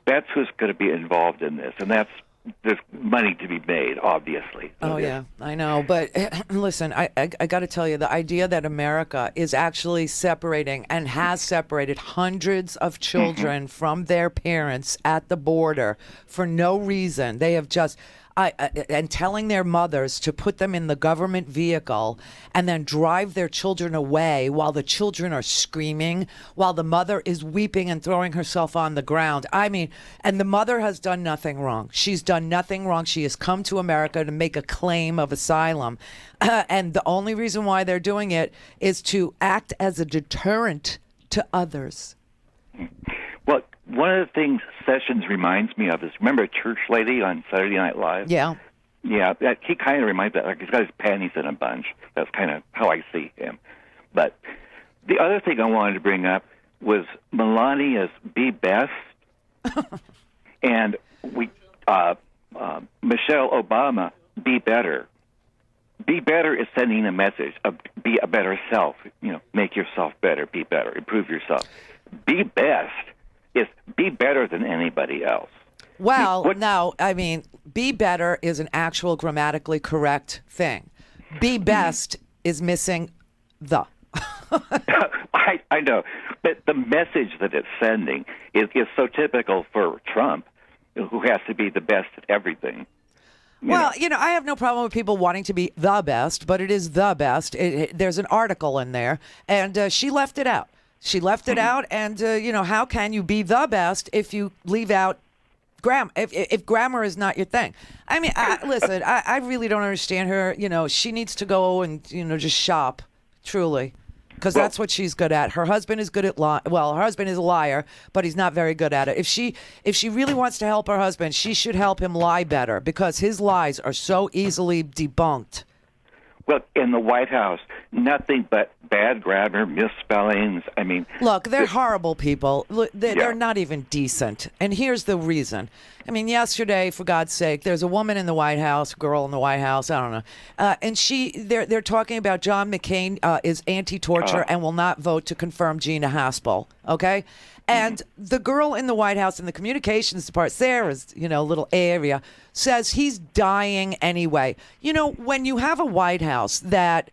That's who's going to be involved in this, and there's money to be made, obviously. Oh, yeah, I know. But listen, I got to tell you, the idea that America is actually separating and has separated hundreds of children from their parents at the border for no reason. They have just... and telling their mothers to put them in the government vehicle and then drive their children away while the children are screaming, while the mother is weeping and throwing herself on the ground. I mean, and the mother has done nothing wrong. She's done nothing wrong. She has come to America to make a claim of asylum. And the only reason why they're doing it is to act as a deterrent to others. Well, one of the things Sessions reminds me of is, remember a church lady on Saturday Night Live? Yeah. Yeah, he kind of reminds me, like he's got his panties in a bunch. That's kind of how I see him. But the other thing I wanted to bring up was Melania's "Be Best," and Michelle Obama "Be Better." Be better is sending a message of be a better self. Make yourself better, be better, improve yourself. Be best is be better than anybody else. Well, now, I mean, be better is an actual grammatically correct thing. Be best is missing the. I know, but the message that it's sending is so typical for Trump, who has to be the best at everything. Well, I have no problem with people wanting to be the best, but it is the best. There's an article in there, and she left it out. She left it out, and, how can you be the best if you leave out grammar, if grammar is not your thing? I mean, listen, I really don't understand her. She needs to go and, just shop, truly, because that's what she's good at. Her husband is good at her husband is a liar, but he's not very good at it. If she really wants to help her husband, she should help him lie better, because his lies are so easily debunked. Well, in the White House, nothing but bad grammar, misspellings. I mean, look, they're horrible people. They're not even decent. And here's the reason. I mean, yesterday, for God's sake, there's a woman in the White House, girl in the White House, I don't know, and they're talking about John McCain is anti-torture and will not vote to confirm Gina Haspel. Okay. And the girl in the White House in the communications department, Sarah's, little area, says he's dying anyway. When you have a White House that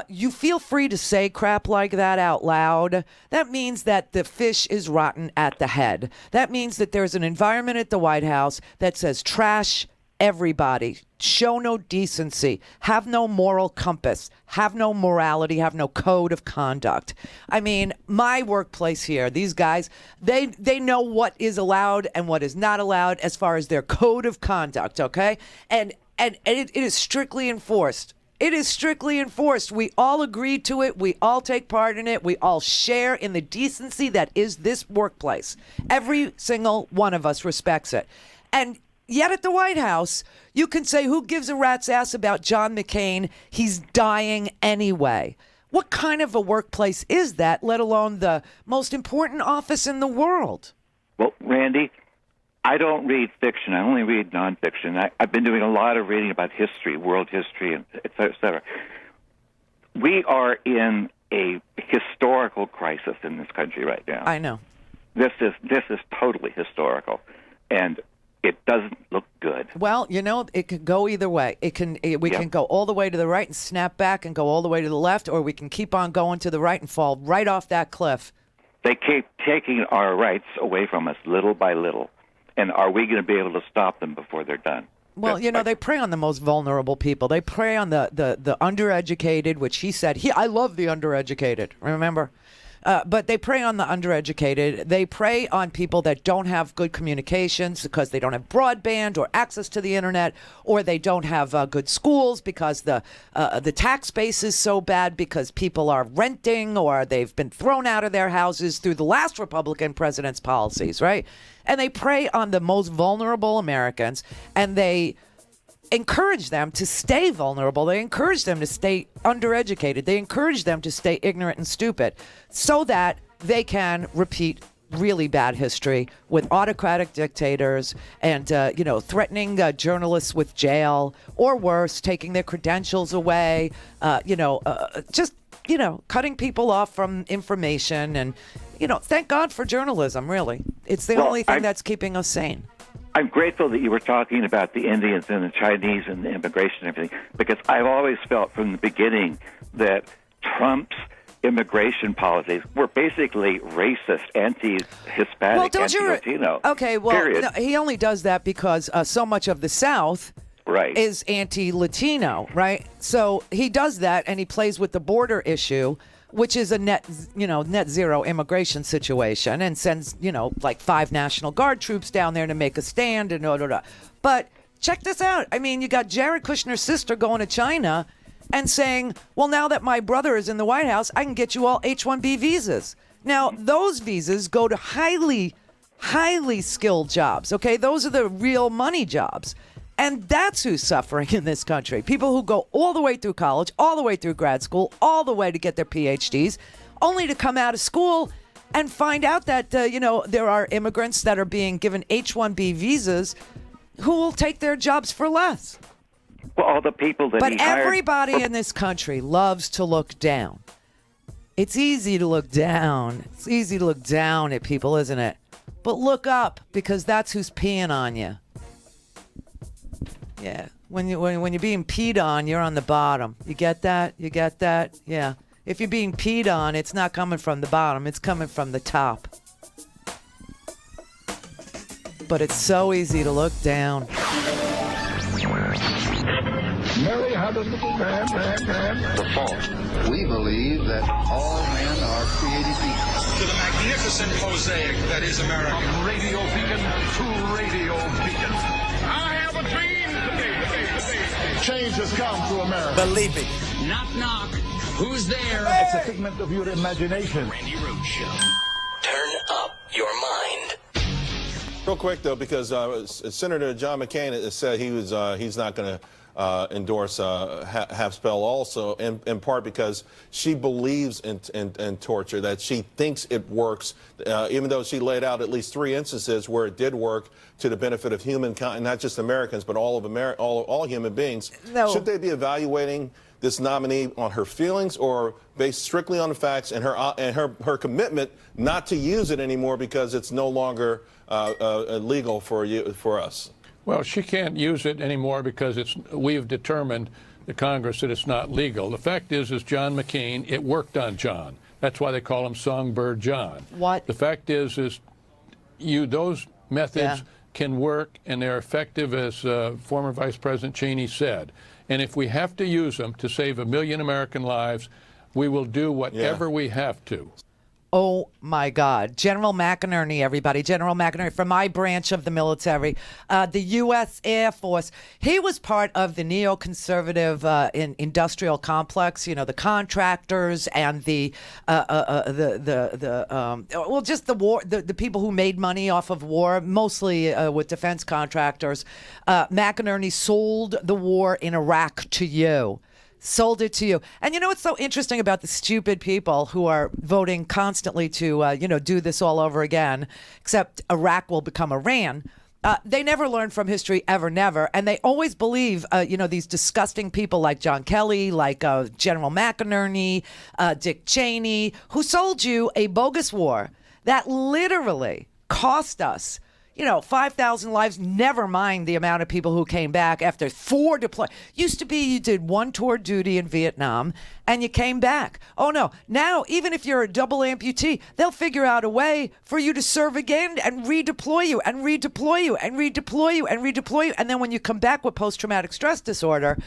you feel free to say crap like that out loud, that means that the fish is rotten at the head. That means that there's an environment at the White House that says trash everybody, show no decency, have no moral compass, have no morality, have no code of conduct. I mean, my workplace here, these guys, they know what is allowed and what is not allowed as far as their code of conduct, okay? And it is strictly enforced. It is strictly enforced. We all agree to it. We all take part in it. We all share in the decency that is this workplace. Every single one of us respects it. And yet at the White House, you can say, who gives a rat's ass about John McCain? He's dying anyway. What kind of a workplace is that, let alone the most important office in the world? Well, Randy, I don't read fiction. I only read nonfiction. I've been doing a lot of reading about history, world history, and et cetera, et cetera. We are in a historical crisis in this country right now. I know. This is totally historical, and it doesn't look good. Well, you know, it could go either way. We can go all the way to the right and snap back and go all the way to the left, or we can keep on going to the right and fall right off that cliff. They keep taking our rights away from us little by little. And are we going to be able to stop them before they're done? Well, you know, they prey on the most vulnerable people. They prey on the undereducated, which he said, I love the undereducated, remember? But they prey on the undereducated. They prey on people that don't have good communications because they don't have broadband or access to the internet, or they don't have good schools because the tax base is so bad because people are renting or they've been thrown out of their houses through the last Republican president's policies, right? And they prey on the most vulnerable Americans, and they encourage them to stay vulnerable. They encourage them to stay undereducated. They encourage them to stay ignorant and stupid so that they can repeat really bad history with autocratic dictators and, threatening journalists with jail, or worse, taking their credentials away, cutting people off from information. And, thank God for journalism, really. It's the only thing that's keeping us sane. I'm grateful that you were talking about the Indians and the Chinese and the immigration and everything, because I've always felt from the beginning that Trump's immigration policies were basically racist, anti-Hispanic, anti-Latino. Okay, well, period. No, he only does that because so much of the South is anti-Latino, right? So he does that, and he plays with the border issue, which is a net zero immigration situation, and sends, like 5 National Guard troops down there to make a stand and But check this out. I mean, you got Jared Kushner's sister going to China and saying, well, now that my brother is in the White House, I can get you all H-1B visas. Now, those visas go to highly, highly skilled jobs, okay? Those are the real money jobs. And that's who's suffering in this country. People who go all the way through college, all the way through grad school, all the way to get their PhDs, only to come out of school and find out that, there are immigrants that are being given H-1B visas who will take their jobs for less. Well, all the people that But everybody in this country loves to look down. It's easy to look down. It's easy to look down at people, isn't it? But look up, because that's who's peeing on you. Yeah, when you're being peed on, you're on the bottom. You get that? You get that? Yeah. If you're being peed on, it's not coming from the bottom. It's coming from the top. But it's so easy to look down. Mary had a little man. The fault. We believe that all men are created equal. To the magnificent mosaic that is America. From radio beacon to radio beacon. I have a dream. Change has come to America. Believe it. Knock, knock. Who's there? It's a figment of your imagination. Randi Rhodes Show. Turn up your mind. Real quick, though, because Senator John McCain has said he's not going to endorse half spell also, in part because she believes in torture, that she thinks it works, even though she laid out at least 3 instances where it did work to the benefit of humankind, not just Americans, but all of all human beings. No. Should they be evaluating this nominee on her feelings, or based strictly on the facts and her commitment not to use it anymore because it's no longer legal for us? Well, she can't use it anymore because we've determined, the Congress, that it's not legal. The fact is John McCain, it worked on John. That's why they call him Songbird John. What? The fact is those methods can work, and they're effective, as former Vice President Cheney said. And if we have to use them to save 1 million American lives, we will do whatever we have to. Oh, my God. General McInerney, everybody. General McInerney from my branch of the military, the U.S. Air Force. He was part of the neoconservative industrial complex, the contractors and just the war, the people who made money off of war, mostly with defense contractors. McInerney sold the war in Iraq to you. sold it to you. And you know what's so interesting about the stupid people who are voting constantly to, do this all over again, except Iraq will become Iran. They never learn from history, ever, never. And they always believe, these disgusting people like John Kelly, like General McInerney, Dick Cheney, who sold you a bogus war that literally cost us 5,000 lives, never mind the amount of people who came back after 4 deployments. Used to be you did 1 tour duty in Vietnam and you came back. Oh, no. Now, even if you're a double amputee, they'll figure out a way for you to serve again and redeploy you and redeploy you and redeploy you and redeploy you. And then when you come back with post-traumatic stress disorder,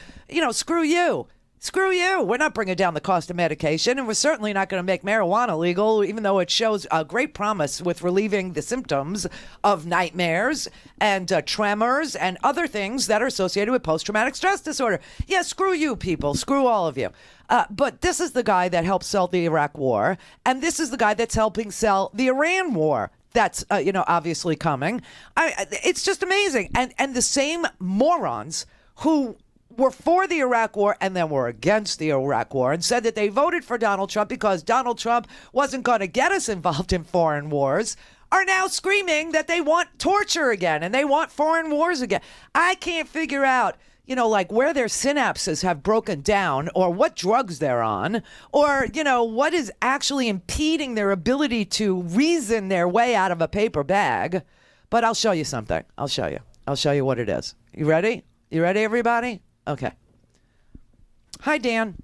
screw you. Screw you. We're not bringing down the cost of medication, and we're certainly not going to make marijuana legal, even though it shows a great promise with relieving the symptoms of nightmares and tremors and other things that are associated with post-traumatic stress disorder. Yeah, screw you, people. Screw all of you. But this is the guy that helped sell the Iraq war, and this is the guy that's helping sell the Iran war. That's, obviously coming. It's just amazing. And the same morons who were for the Iraq war and then were against the Iraq war and said that they voted for Donald Trump because Donald Trump wasn't going to get us involved in foreign wars are now screaming that they want torture again and they want foreign wars again. I can't figure out, where their synapses have broken down or what drugs they're on or, what is actually impeding their ability to reason their way out of a paper bag. But I'll show you something. I'll show you what it is. You ready? You ready, everybody? Okay. Hi, Dan.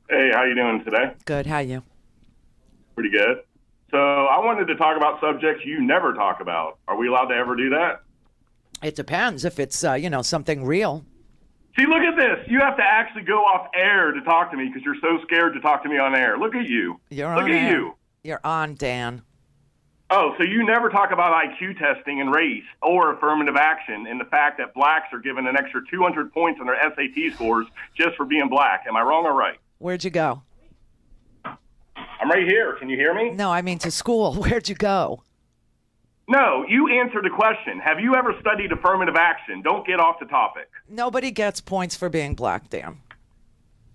Hey, how you doing today? Good. How you? Pretty good. So I wanted to talk about subjects you never talk about. Are we allowed to ever do that? It depends if it's, something real. See, look at this. You have to actually go off air to talk to me because you're so scared to talk to me on air. Look at you. Look at you. You're on, Dan. Oh, so you never talk about IQ testing and race or affirmative action and the fact that blacks are given an extra 200 points on their SAT scores just for being black. Am I wrong or right? Where'd you go? I'm right here. Can you hear me? No, I mean to school. Where'd you go? No, you answered the question. Have you ever studied affirmative action? Don't get off the topic. Nobody gets points for being black, Dan.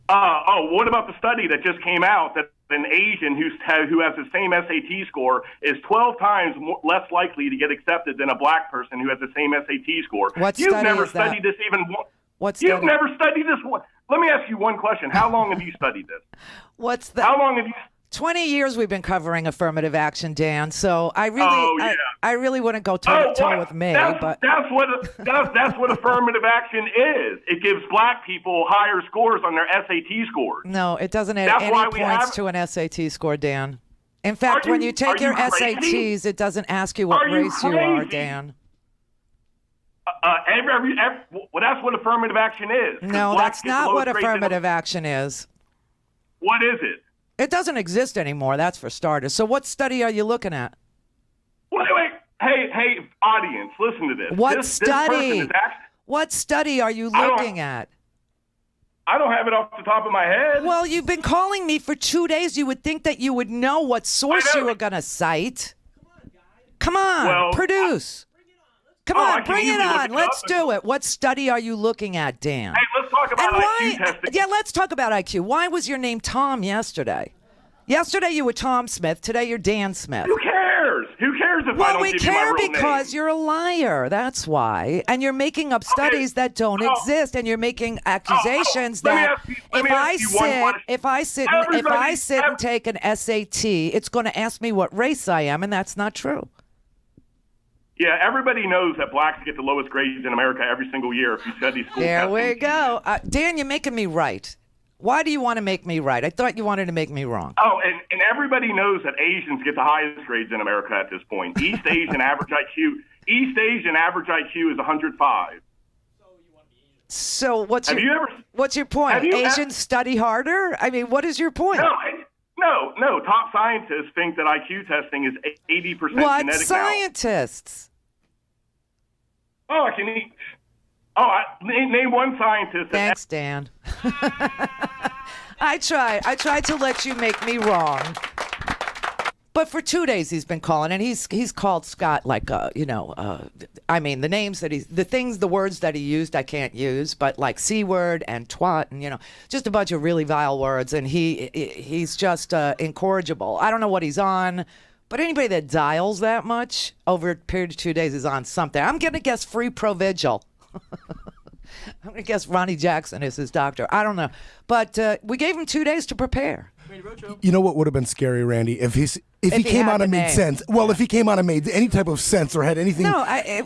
What about the study that just came out that an Asian who has the same SAT score is 12 times less likely to get accepted than a black person who has the same SAT score? You've never studied this even once. You've never studied this one. Let me ask you one question. How long have you studied this? How long have you 20 years we've been covering affirmative action, Dan. So I really wouldn't go toe to toe with me. That's what affirmative action is. It gives black people higher scores on their SAT scores. No, it doesn't add any points to an SAT score, Dan. In fact, when you take your SATs, it doesn't ask you what race you are, Dan. Well, that's what affirmative action is. No, that's not what affirmative action is. What is it? It doesn't exist anymore, that's for starters. So what study are you looking at? Wait. Hey, audience, listen to this. What study are you looking at? I don't have it off the top of my head. Well, you've been calling me for 2 days. You would think that you would know what source you were going to cite. Come on, produce. Come on, bring it on. Let's do it. What study are you looking at, Dan? Hey, let's talk about IQ testing. Yeah, let's talk about IQ. Why was your name Tom yesterday? Yesterday you were Tom Smith. Today you're Dan Smith. Who cares? Who cares if I don't give you my real name? Well, we care because you're a liar. That's why. And you're making up studies that don't exist, and you're making accusations that if I sit and take an SAT, it's going to ask me what race I am, and that's not true. Yeah, everybody knows that blacks get the lowest grades in America every single year if you study school testing. There we go. Dan, you're making me right. Why do you want to make me right? I thought you wanted to make me wrong. Oh, and everybody knows that Asians get the highest grades in America at this point. East Asian average IQ is 105. So what's your point? Asians study harder? I mean, what is your point? No. Top scientists think that IQ testing is 80% genetic. What scientists? Name one scientist. Thanks, Dan. I tried to let you make me wrong. But for 2 days he's been calling, and he's called Scott like the names that the words that he used I can't use, but like C word and twat and just a bunch of really vile words, and he's just incorrigible. I don't know what he's on, but anybody that dials that much over a period of 2 days is on something. I'm gonna guess free Provigil. I'm gonna guess Ronnie Jackson is his doctor. I don't know, but we gave him 2 days to prepare. You know what would have been scary, Randy, if he came out and made sense. Well, if he came out and made any type of sense or had anything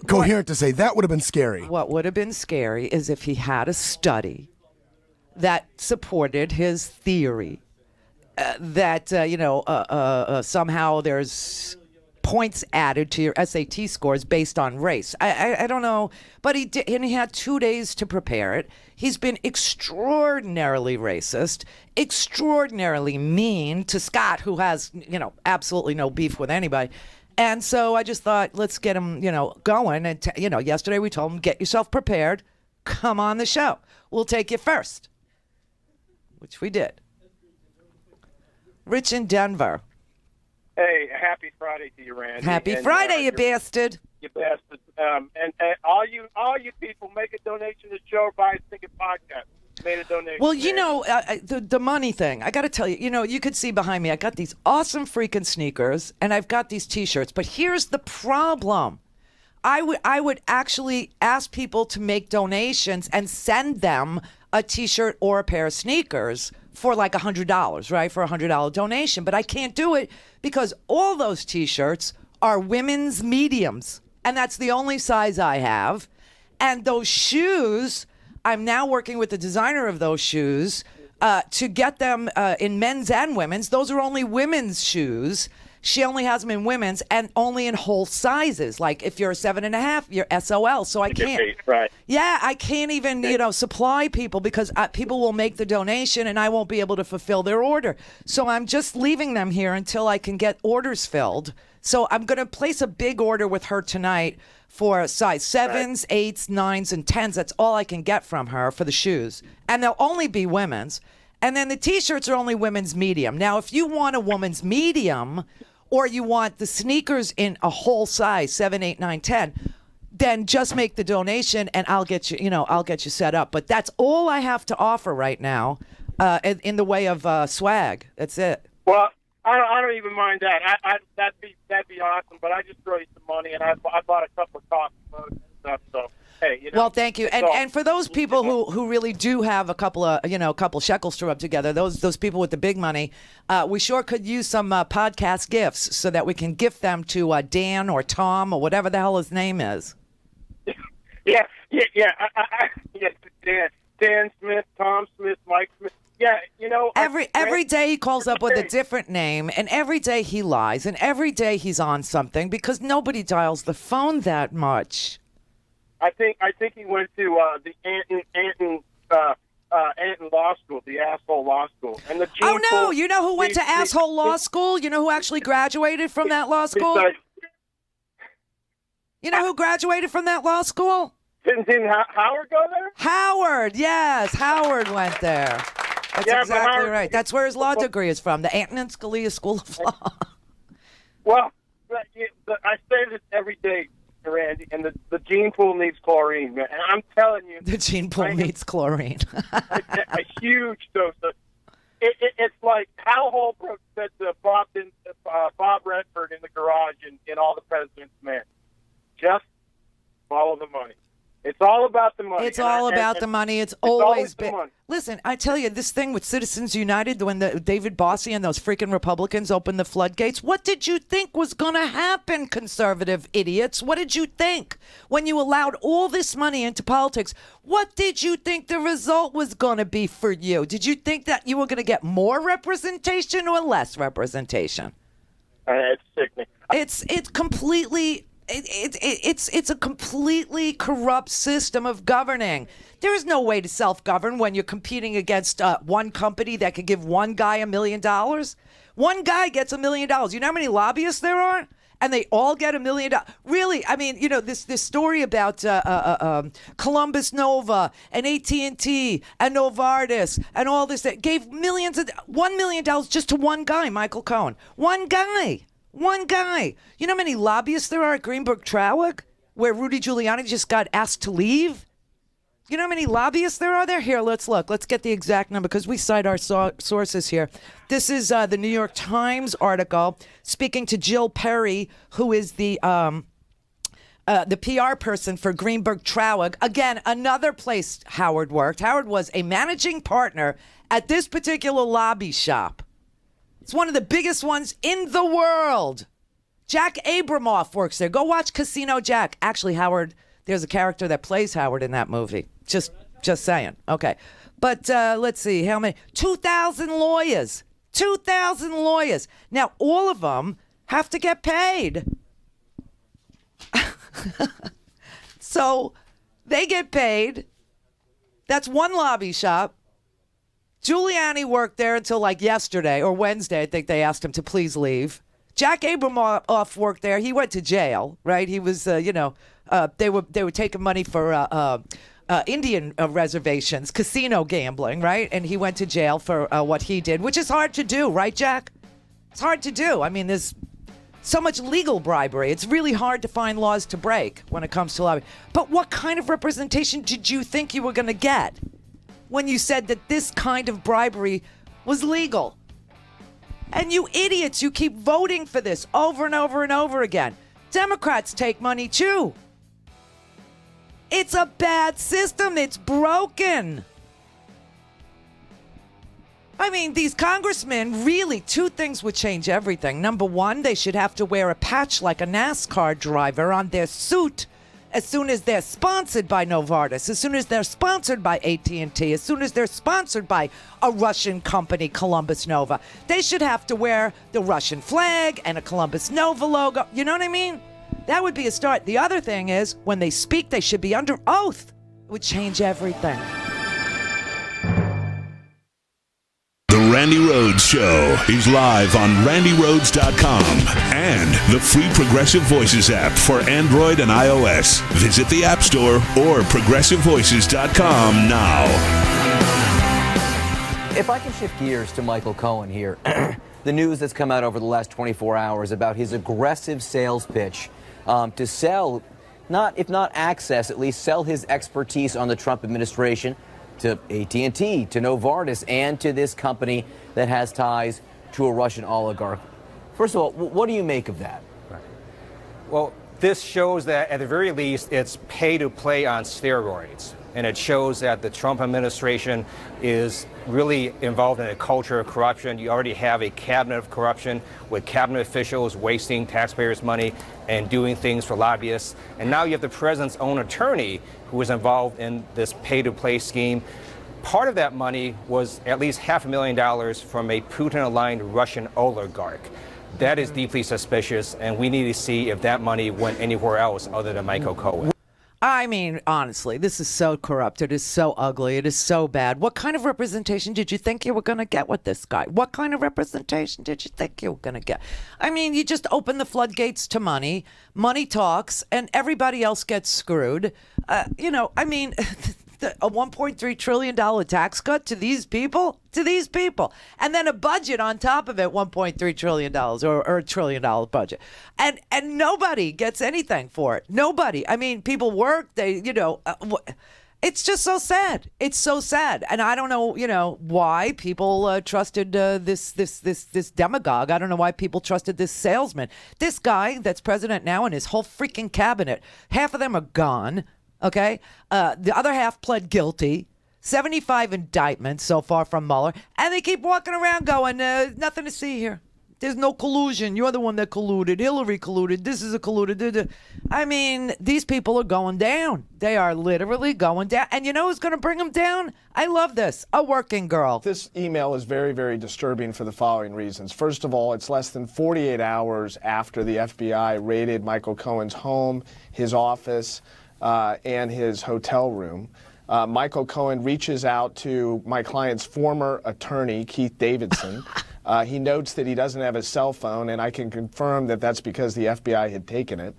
coherent to say, that would have been scary. What would have been scary is if he had a study that supported his theory that somehow there's points added to your SAT scores based on race. I don't know, but he did, and he had 2 days to prepare it. He's been extraordinarily racist, extraordinarily mean to Scott, who has, absolutely no beef with anybody. And so I just thought, let's get him, going. And, yesterday we told him, get yourself prepared. Come on the show. We'll take you first, which we did. Rich in Denver. Hey, happy Friday to you, Randy. Happy Friday, you bastard. You bastard. And all you people, make a donation to the show or buy a ticket podcast. Made a donation. Well, the money thing, I got to tell you, you could see behind me, I got these awesome freaking sneakers, and I've got these T-shirts. But here's the problem. I would actually ask people to make donations and send them a T-shirt or a pair of sneakers for like $100, right? For a $100 donation. But I can't do it because all those T-shirts are women's mediums. And that's the only size I have. And those shoes, I'm now working with the designer of those shoes to get them in men's and women's. Those are only women's shoes. She only has them in women's and only in whole sizes. Like if you're a 7.5, you're SOL. So I can't. Right. Yeah, I can't even supply people because people will make the donation and I won't be able to fulfill their order. So I'm just leaving them here until I can get orders filled. So I'm going to place a big order with her tonight for size 7s, 8s, 9s, and 10s. That's all I can get from her for the shoes. And they'll only be women's. And then the T-shirts are only women's medium. Now, if you want a woman's medium or you want the sneakers in a whole size, 7, 8, 9, 10, then just make the donation and I'll get you, I'll get you set up. But that's all I have to offer right now in the way of swag. That's it. Well, I don't even mind that. That'd be awesome. But I just raised some money and I bought a couple of coffee mugs and stuff. So hey, well, thank you. And for those people who really do have a couple of shekels to rub together, those people with the big money, we sure could use some podcast gifts so that we can gift them to Dan or Tom or whatever the hell his name is. Yeah. Dan Smith, Tom Smith, Mike Smith. Yeah, every day he calls up with a different name, and every day he lies, and every day he's on something because nobody dials the phone that much. I think he went to the Anton Law School, the asshole law school, and the you know who went to asshole law school? You know who actually graduated from that law school? You know who graduated from that law school? Didn't Howard go there? Howard, yes, Howard went there. That's exactly right. That's where his law degree is from, the Antonin Scalia School of Law. Well, I say this every day, Randy, and the gene pool needs chlorine, man. And I'm telling you, the gene pool needs chlorine. a huge dose of. It's like Hal Holbrook said to Bob Redford in the garage in All the President's Men. Just follow the money. It's all about the money. It's all about the money. It's always been. Listen, I tell you, this thing with Citizens United, when David Bossie and those freaking Republicans opened the floodgates, what did you think was going to happen, conservative idiots? What did you think when you allowed all this money into politics? What did you think the result was going to be for you? Did you think that you were going to get more representation or less representation? It's sickening. It's completely. It's a completely corrupt system of governing. There is no way to self-govern when you're competing against one company that could give one guy $1 million. One guy gets $1 million. You know how many lobbyists there are? And they all get $1 million. Really, I mean, this story about Columbus Nova and AT&T and Novartis and all this that gave $1 million just to one guy, Michael Cohen. One guy. One guy. You know how many lobbyists there are at Greenberg Traurig, where Rudy Giuliani just got asked to leave? You know how many lobbyists there are there? Here, let's look. Let's get the exact number because we cite our sources here. This is the New York Times article speaking to Jill Perry, who is the PR person for Greenberg Traurig. Again, another place Howard worked. Howard was a managing partner at this particular lobby shop. It's one of the biggest ones in the world. Jack Abramoff works there. Go watch Casino Jack. Actually, Howard, there's a character that plays Howard in that movie. Just saying. Okay. But let's see. How many? 2,000 lawyers. 2,000 lawyers. Now, all of them have to get paid. So they get paid. That's one lobby shop. Giuliani worked there until like yesterday or Wednesday. I think they asked him to please leave. Jack Abramoff worked there. He went to jail, right? He was, they were taking money for Indian reservations, casino gambling, right? And he went to jail for what he did, which is hard to do, right, Jack? It's hard to do. I mean, there's so much legal bribery. It's really hard to find laws to break when it comes to lobbying. But what kind of representation did you think you were going to get when you said that this kind of bribery was legal? And you idiots, you keep voting for this over and over and over again. Democrats take money too. It's a bad system. It's broken. I mean, these congressmen, really, two things would change everything. Number one, they should have to wear a patch like a NASCAR driver on their suit as soon as they're sponsored by Novartis, as soon as they're sponsored by AT&T, as soon as they're sponsored by a Russian company, Columbus Nova. They should have to wear the Russian flag and a Columbus Nova logo. You know what I mean? That would be a start. The other thing is, when they speak, they should be under oath. It would change everything. The Randi Rhodes Show is live on RandiRhodes.com and the free Progressive Voices app for Android and iOS. Visit the App Store or ProgressiveVoices.com now. If I can shift gears to Michael Cohen here, the news that's come out over the last 24 hours about his aggressive sales pitch to sell, if not access, at least sell his expertise on the Trump administration to AT&T, to Novartis, and to this company that has ties to a Russian oligarch. First of all, what do you make of that? Right. Well, this shows that, at the very least, it's pay to play on steroids. And it shows that the Trump administration is really involved in a culture of corruption. You already have a cabinet of corruption with cabinet officials wasting taxpayers' money and doing things for lobbyists. And now you have the president's own attorney who was involved in this pay-to-play scheme. Part of that money was at least $500,000 from a Putin-aligned Russian oligarch. That is deeply suspicious, and we need to see if that money went anywhere else other than Michael Cohen. I mean, honestly, this is so corrupt. It is so ugly. It is so bad. What kind of representation did you think you were going to get with this guy? What kind of representation did you think you were going to get? I mean, you just open the floodgates to money. Money talks, and everybody else gets screwed. A $1.3 trillion tax cut to these people? To these people. And then a budget on top of it, $1.3 trillion or $1 trillion budget. And nobody gets anything for it. Nobody. I mean, people work, it's just so sad. It's so sad. And I don't know, why people trusted this demagogue. I don't know why people trusted this salesman. This guy that's president now and his whole freaking cabinet, half of them are gone. Okay. The other half pled guilty. 75 indictments so far from Mueller. And they keep walking around going, nothing to see here. There's no collusion. You're the one that colluded. Hillary colluded. This is a colluded. I mean, these people are going down. They are literally going down. And you know who's going to bring them down? I love this. A working girl. This email is very, very disturbing for the following reasons. First of all, it's less than 48 hours after the FBI raided Michael Cohen's home, his office, and his hotel room. Michael Cohen reaches out to my client's former attorney, Keith Davidson. He notes that he doesn't have his cell phone, and I can confirm that that's because the FBI had taken it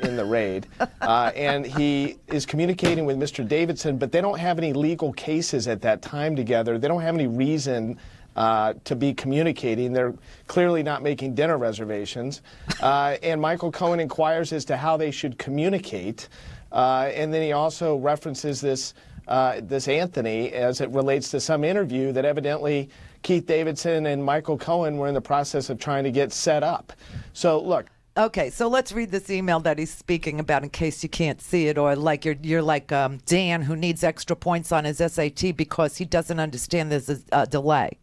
in the raid. And he is communicating with Mr. Davidson, but they don't have any legal cases at that time together. They don't have any reason to be communicating. They're clearly not making dinner reservations. And Michael Cohen inquires as to how they should communicate. And then he also references this Anthony as it relates to some interview that evidently Keith Davidson and Michael Cohen were in the process of trying to get set up. So, look. Okay, so let's read this email that he's speaking about in case you can't see it, or like you're like Dan, who needs extra points on his SAT because he doesn't understand there's a delay.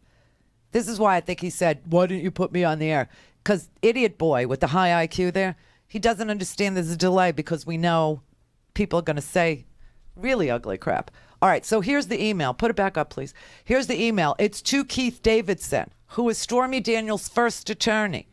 This is why I think he said, why didn't you put me on the air? Because idiot boy with the high IQ there, he doesn't understand there's a delay because we know people are going to say really ugly crap. All right, so here's the email. Put it back up, please. Here's the email. It's to Keith Davidson, who is Stormy Daniels' first attorney,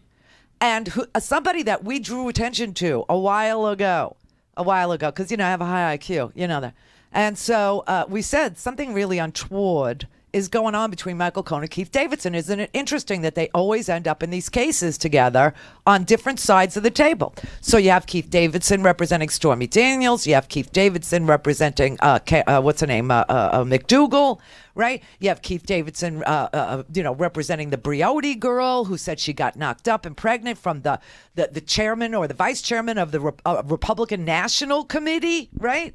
and somebody that we drew attention to a while ago, because, I have a high IQ, you know that. And so we said something really untoward is going on between Michael Cohen and Keith Davidson. Isn't it interesting that they always end up in these cases together on different sides of the table? So you have Keith Davidson representing Stormy Daniels. You have Keith Davidson representing, what's her name, McDougal, right? You have Keith Davidson, representing the Briotti girl who said she got knocked up and pregnant from the chairman or the vice chairman of the Republican National Committee, right?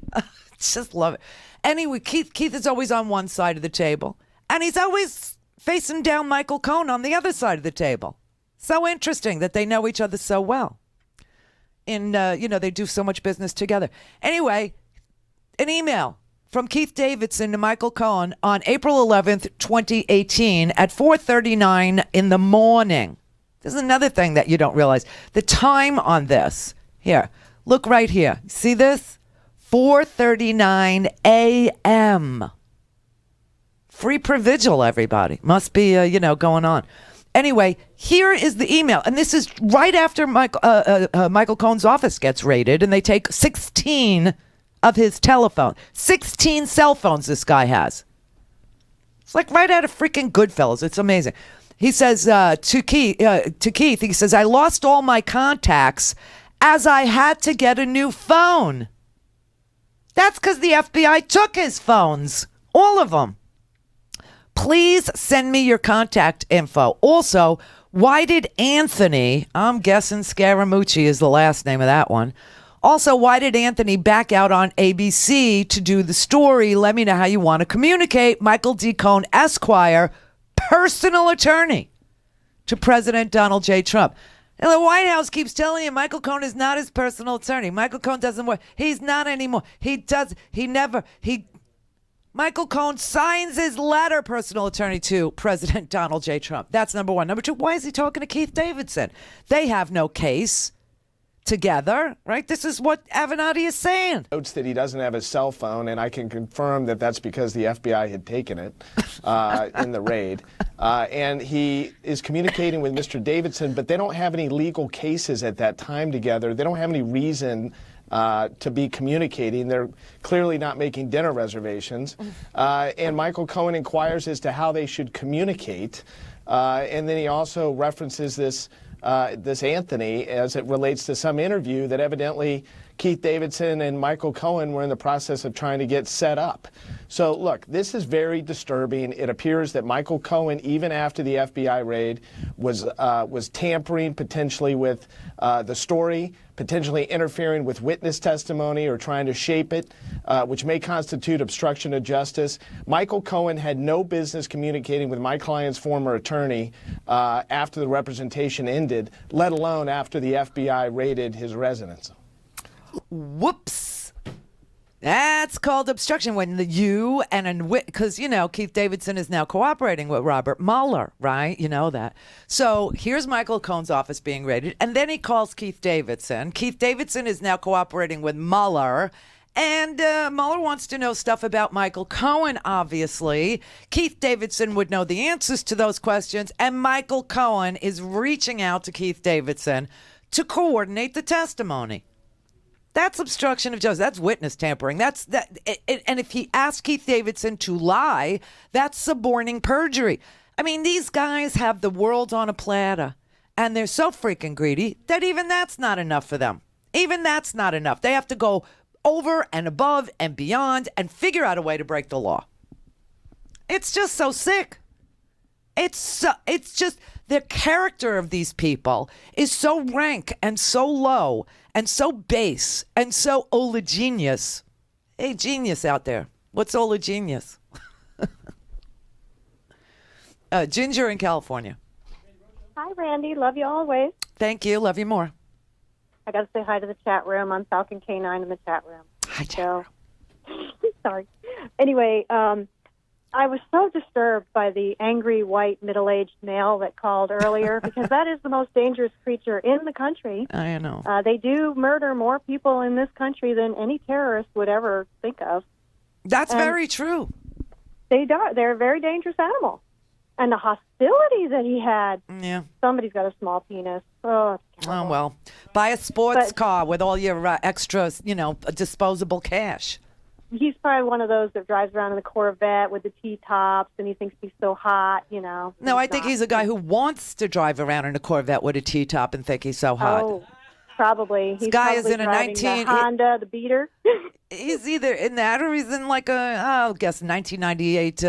Just love it. Anyway, Keith is always on one side of the table, and he's always facing down Michael Cohen on the other side of the table. So interesting that they know each other so well. And, they do so much business together. Anyway, an email from Keith Davidson to Michael Cohen on April 11th, 2018 at 4:39 in the morning. This is another thing that you don't realize. The time on this. Here, look right here. See this? 4:39 a.m. Free Provigil, everybody. Must be, going on. Anyway, here is the email. And this is right after Michael Cohen's office gets raided, and they take 16 of his telephone. 16 cell phones this guy has. It's like right out of freaking Goodfellas. It's amazing. He says to Keith, he says, I lost all my contacts as I had to get a new phone. That's because the FBI took his phones, all of them. Please send me your contact info. Also, why did Anthony, I'm guessing Scaramucci is the last name of that one. Also, why did Anthony back out on ABC to do the story? Let me know how you want to communicate. Michael D. Cohen, Esquire, personal attorney to President Donald J. Trump. And the White House keeps telling you Michael Cohen is not his personal attorney. Michael Cohen doesn't work. He's not anymore. Michael Cohen signs his letter, personal attorney to President Donald J. Trump. That's number one. Number two, why is he talking to Keith Davidson? They have no case together, right? This is what Avenatti is saying. Notes that he doesn't have his cell phone, and I can confirm that that's because the FBI had taken it in the raid. And he is communicating with Mr. Davidson, but they don't have any legal cases at that time together. They don't have any reason to be communicating. They're clearly not making dinner reservations. And Michael Cohen inquires as to how they should communicate. And then he also references this Anthony as it relates to some interview that evidently Keith Davidson and Michael Cohen were in the process of trying to get set up. So, look, this is very disturbing. It appears that Michael Cohen, even after the FBI raid, was tampering potentially with the story, potentially interfering with witness testimony or trying to shape it, which may constitute obstruction of justice. Michael Cohen had no business communicating with my client's former attorney after the representation ended, let alone after the FBI raided his residence. Whoops. That's called obstruction when because, Keith Davidson is now cooperating with Robert Mueller, right? You know that. So here's Michael Cohen's office being raided, and then he calls Keith Davidson. Keith Davidson is now cooperating with Mueller, and Mueller wants to know stuff about Michael Cohen, obviously. Keith Davidson would know the answers to those questions, and Michael Cohen is reaching out to Keith Davidson to coordinate the testimony. That's obstruction of justice. That's witness tampering. And if he asks Keith Davidson to lie, that's suborning perjury. I mean, these guys have the world on a platter, and they're so freaking greedy that even that's not enough for them. Even that's not enough. They have to go over and above and beyond and figure out a way to break the law. It's just so sick. It's just the character of these people is so rank and so low and so base and so oligenius. Hey, genius out there. What's oligenius? Ginger in California. Hi, Randy. Love you always. Thank you. Love you more. I got to say hi to the chat room. I'm Falcon K9 in the chat room. Hi, chat room. Sorry. Anyway, I was so disturbed by the angry white middle-aged male that called earlier because that is the most dangerous creature in the country. I know. They do murder more people in this country than any terrorist would ever think of. That's very true. They're a very dangerous animal. And the hostility that he had. Yeah. Somebody's got a small penis. Oh, it's terrible. Oh, well. Buy a sports car with all your extra, disposable cash. He's probably one of those that drives around in the Corvette with the T-tops, and he thinks he's so hot, No, I think he's a guy who wants to drive around in a Corvette with a T-top and think he's so hot. Oh, probably. This guy is in a the Honda, the Beater. He's either in that or he's in like a 1998,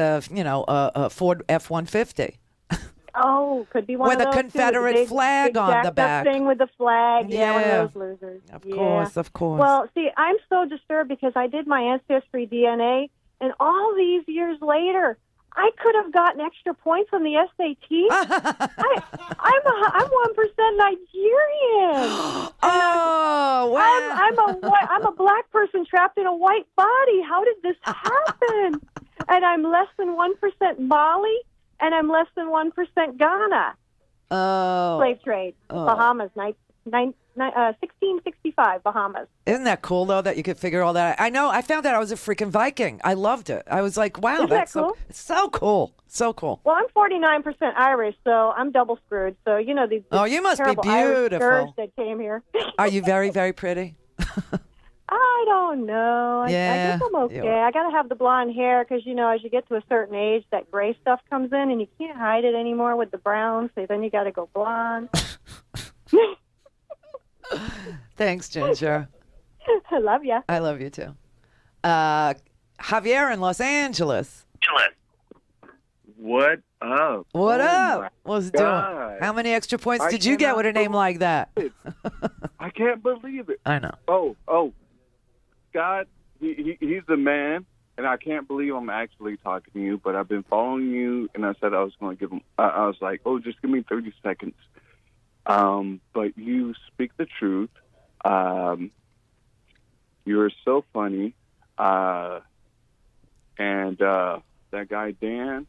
Ford F-150. Oh, could be one with of those a Confederate big, flag on the back. Thing with the flag. Yeah, one of those losers. Of course. Well, see, I'm so disturbed because I did my ancestry DNA, and all these years later, I could have gotten extra points on the SAT. I'm 1% Nigerian. Oh, wow! I'm a black person trapped in a white body. How did this happen? And I'm less than 1% Mali, and I'm less than 1% Ghana. Oh, slave trade, Bahamas, 1665, Bahamas. Isn't that cool, though, that you could figure all that out? I know. I found out I was a freaking Viking. I loved it. I was like, wow, Isn't that's that cool? so cool. So cool. Well, I'm 49% Irish, so I'm double screwed. So, these you must be terrible Irish beautiful. birds that came here. Are you very, very pretty? I don't know. I Yeah, guess I'm okay. you are. I got to have the blonde hair because, as you get to a certain age, that gray stuff comes in, and you can't hide it anymore with the brown, so then you got to go blonde. Thanks, Ginger. I love you. I love you, too. Javier in Los Angeles. What up? What up? My What's God. doing? How many extra points I did you get with a cannot name like that? I can't believe it. I know. Oh, Scott, he's the man, and I can't believe I'm actually talking to you, but I've been following you, and I said I was going to give him, I was like, just give me 30 seconds. But you speak the truth. You're so funny. And that guy, Dan.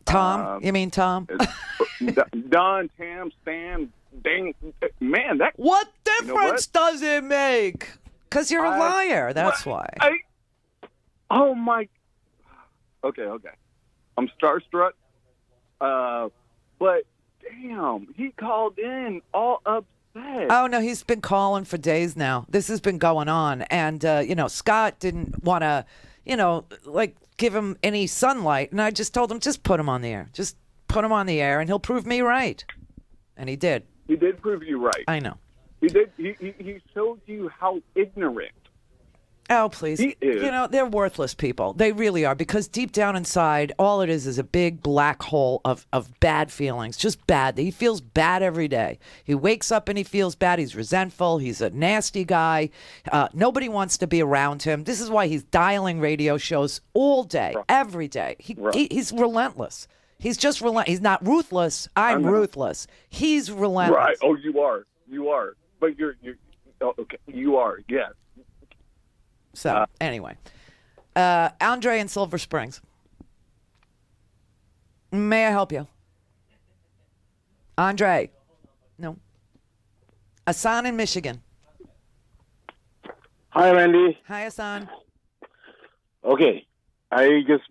Tom? You mean Tom? Don, Tam, Stan, dang, man, that. What difference does it make? Because you're a liar. That's why. Oh my. Okay. I'm starstruck. But damn, he called in all upset. Oh no, he's been calling for days now. This has been going on, and Scott didn't want to, give him any sunlight, and I just told him, just put him on the air. Just put him on the air, and he'll prove me right. And he did. He did prove you right. I know. He did. He showed you how ignorant. Oh, please. He is. They're worthless people. They really are, because deep down inside, all it is a big black hole of bad feelings, just bad. He feels bad every day. He wakes up and he feels bad. He's resentful. He's a nasty guy. Nobody wants to be around him. This is why he's dialing radio shows all day, every day. He's relentless. He's just relentless. He's not ruthless. I'm ruthless. He's relentless. Right. Oh, you are. You are. But you're okay. You are. Yes. So, anyway. Andre in Silver Springs. May I help you? Andre. No. Hassan in Michigan. Hi, Randy. Hi, Hassan. Okay.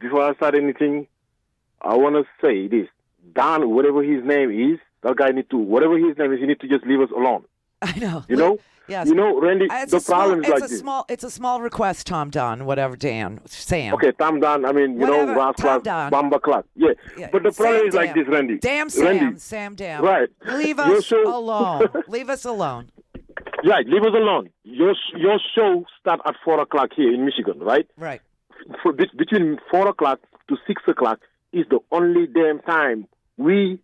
Before I start anything, I want to say this. Don, whatever his name is, that guy whatever his name is, he need to just leave us alone. I know. You know? Yes. Randy, the problem is like this. It's a small request, Tom Don, whatever, Sam. Okay, Tom Don, Ras class, Bamba class. Yeah. But the problem is like this, Randy. Damn Sam, Randy. Sam Damn. Right. Leave us alone. Leave us alone. Right, leave us alone. Your show starts at 4 o'clock here in Michigan, right? Right. Between 4 o'clock to 6 o'clock is the only damn time we,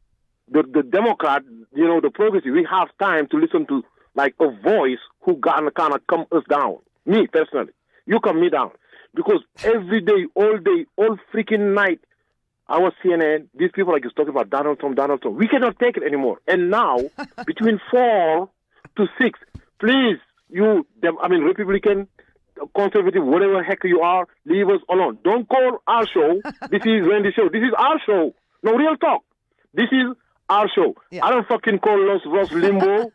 the Democrat, the progressive, we have time to listen to like a voice who gonna kind of come us down. Me personally, you come me down because every day, all freaking night, our CNN, these people are just talking about Donald Trump. We cannot take it anymore. And now, between 4 to 6, please, Republican, conservative, whatever heck you are, leave us alone. Don't call our show. This is Randi Show. This is our show. No, real talk. This is our show. Yeah. I don't fucking call Ross Limbaugh.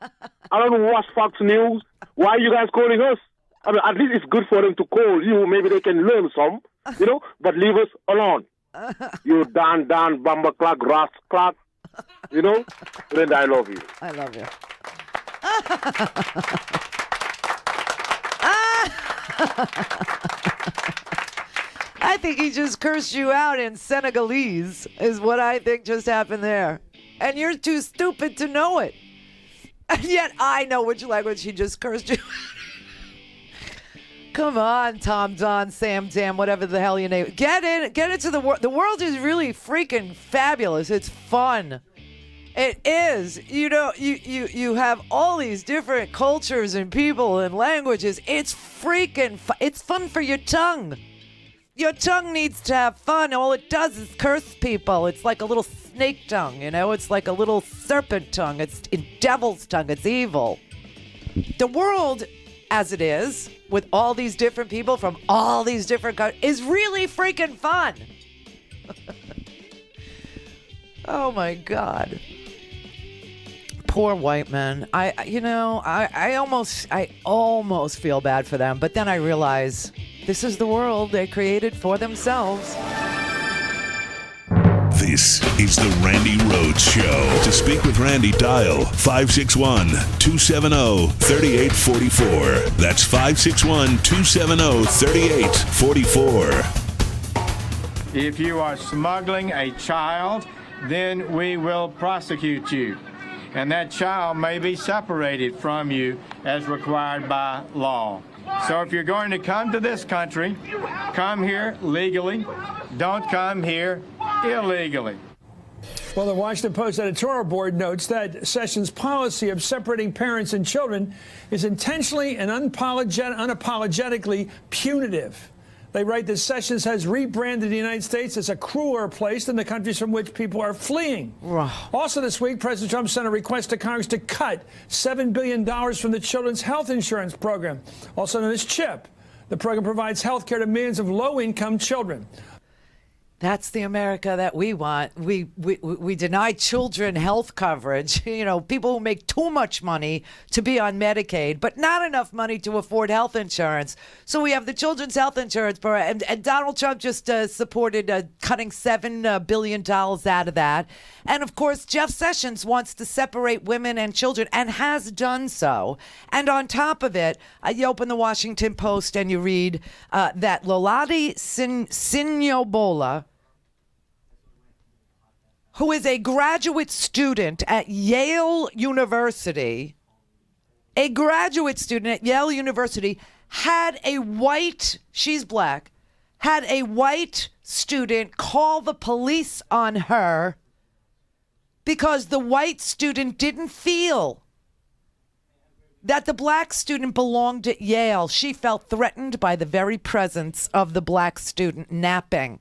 I don't watch Fox News. Why are you guys calling us? I mean, at least it's good for them to call you. Maybe they can learn some, but leave us alone. You Dan, Bamba Clark, Ross Clark, Brenda, I love you. I love you. I think he just cursed you out in Senegalese, is what I think just happened there. And you're too stupid to know it. And yet I know which language he just cursed you. Come on, Tom, Don, Sam, Dan, whatever the hell your name. Get into the world. The world is really freaking fabulous. It's fun. It is. You have all these different cultures and people and languages. It's freaking fun. It's fun for your tongue. Your tongue needs to have fun. All it does is curse people. It's like a little snake tongue, It's like a little serpent tongue. It's a devil's tongue. It's evil. The world, as it is, with all these different people from all these different countries, is really freaking fun. Oh, my God. Poor white men. I almost feel bad for them, but then I realize this is the world they created for themselves. This is the Randi Rhodes Show. To speak with Randi, dial 561-270-3844. That's 561-270-3844. If you are smuggling a child, then we will prosecute you. And that child may be separated from you as required by law. So if you're going to come to this country, come here legally. Don't come here illegally. Well, the Washington Post editorial board notes that Sessions' policy of separating parents and children is intentionally and unapologetically punitive. They write that Sessions has rebranded the United States as a crueler place than the countries from which people are fleeing. Also this week, President Trump sent a request to Congress to cut $7 billion from the Children's Health Insurance Program, also known as CHIP. The program provides health care to millions of low-income children. That's the America that we want. We deny children health coverage. People who make too much money to be on Medicaid, but not enough money to afford health insurance. So we have the Children's Health Insurance Program, and Donald Trump just supported cutting $7 billion out of that. And of course, Jeff Sessions wants to separate women and children and has done so. And on top of it, you open the Washington Post and you read that Lolani Sinyobola, who is a graduate student at Yale University, had she's black, had a white student call the police on her because the white student didn't feel that the black student belonged at Yale. She felt threatened by the very presence of the black student napping.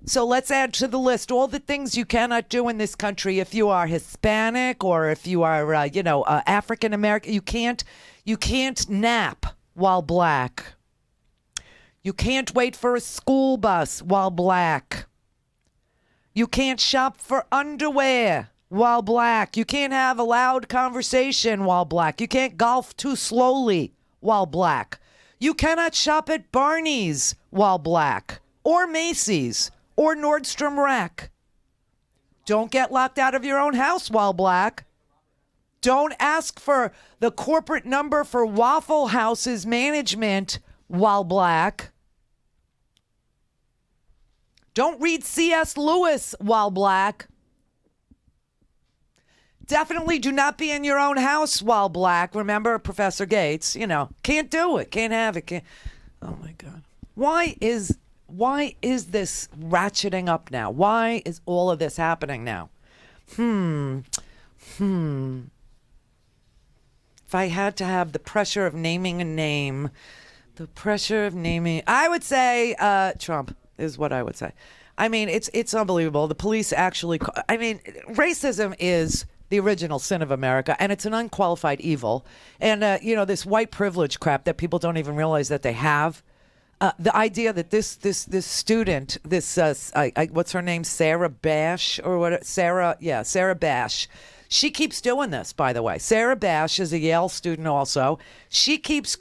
So let's add to the list all the things you cannot do in this country if you are Hispanic or if you are, African American. You can't nap while black. You can't wait for a school bus while black. You can't shop for underwear while black. You can't have a loud conversation while black. You can't golf too slowly while black. You cannot shop at Barney's while black or Macy's or Nordstrom Rack. Don't get locked out of your own house while black. Don't ask for the corporate number for Waffle House's management while black. Don't read C.S. Lewis while black. Definitely do not be in your own house while black. Remember Professor Gates, can't do it, can't have it. Oh my God. Why is Why is this ratcheting up now? Why is all of this happening now? If I had to have the pressure of naming a name, I would say Trump is what I would say. I mean, it's unbelievable. The police actually, racism is the original sin of America, and it's an unqualified evil. And, this white privilege crap that people don't even realize that they have. The idea that this student, what's her name, Sarah Bash or what? Sarah Bash. She keeps doing this, by the way. Sarah Bash is a Yale student also. She keeps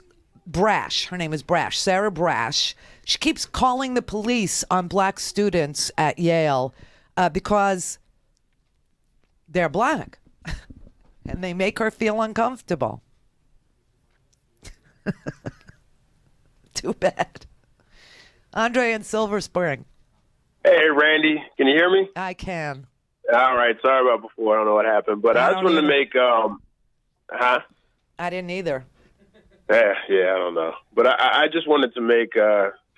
her name is Brash, Sarah Brash. She keeps calling the police on black students at Yale because they're black. And they make her feel uncomfortable. Too bad. Andre in Silver Spring. Hey, Randy, can you hear me? I can. All right, sorry about before. I don't know what happened, but I just wanted to make, I didn't either. Yeah, I don't know. But I just wanted to make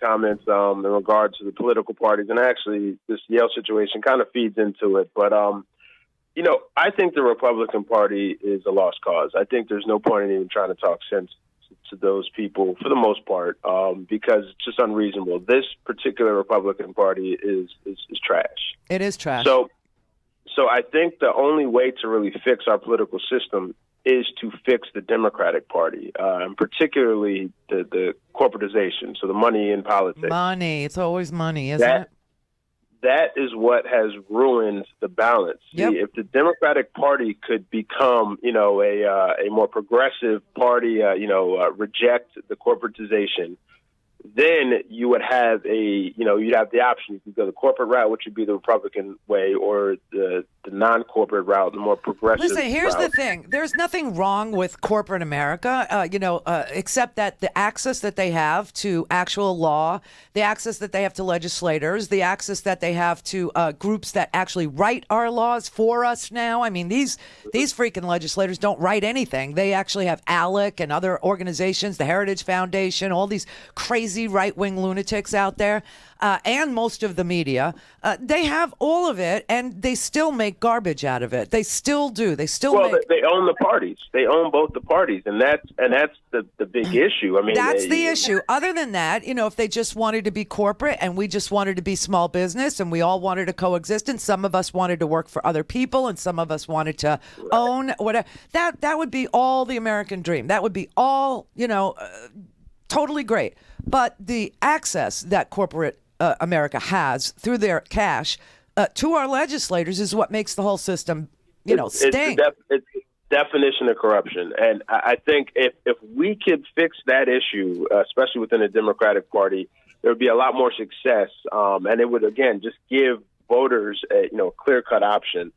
comments in regard to the political parties, and actually this Yale situation kind of feeds into it. But, I think the Republican Party is a lost cause. I think there's no point in even trying to talk sense to those people for the most part, because it's just unreasonable. This particular Republican Party is trash. It is trash. So I think the only way to really fix our political system is to fix the Democratic Party, and particularly the corporatization, so the money in politics. Money. It's always money, isn't it? That is what has ruined the balance. Yep. See, if the Democratic Party could become, a more progressive party, reject the corporatization, then you would have you'd have the option. You could go the corporate route, which would be the Republican way, or the non-corporate route, the more progressive Listen, here's route. the thing. There's nothing wrong with corporate America, except that the access that they have to actual law, the access that they have to legislators, the access that they have to groups that actually write our laws for us now. I mean, these freaking legislators don't write anything. They actually have ALEC and other organizations, the Heritage Foundation, all these crazy right-wing lunatics out there, and most of the media. They have all of it, and they still make garbage out of it. They still do. They still they own the parties. They own both the parties, and that's the big issue. I mean, that's the issue. Other than that, if they just wanted to be corporate and we just wanted to be small business and we all wanted to coexist, and some of us wanted to work for other people and some of us wanted to own whatever, that would be all the American dream. That would be all, totally great. But the access that corporate America has through their cash to our legislators is what makes the whole system, stink. It's the definition of corruption. And I think if we could fix that issue, especially within the Democratic Party, there would be a lot more success. And it would, again, just give voters a clear-cut option.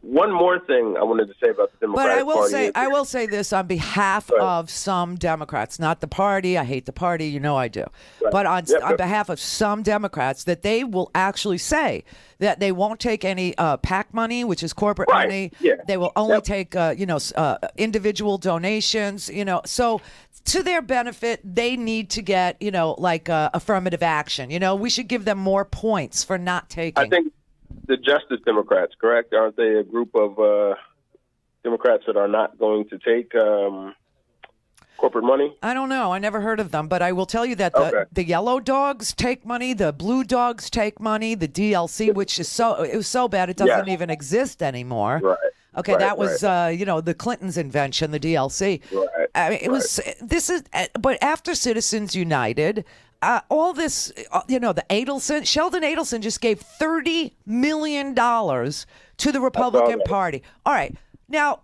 One more thing I wanted to say about the Democratic Party. I will say this on behalf of some Democrats, not the party. I hate the party. I do. Right. But on behalf of some Democrats, that they will actually say that they won't take any PAC money, which is corporate money. Yeah. They will only take, individual donations, So to their benefit, they need to get, affirmative action. We should give them more points for not taking. I think the Justice Democrats, correct? Aren't they a group of Democrats that are not going to take corporate money? I don't know. I never heard of them, but I will tell you that the yellow dogs take money, the blue dogs take money, the DLC, which is it was so bad it doesn't even exist anymore. Right. Okay, right, that was the Clintons' invention, the DLC. Right. I mean, it was. This is, but after Citizens United. All this, the Sheldon Adelson just gave $30 million to the Republican Party. All right. Now,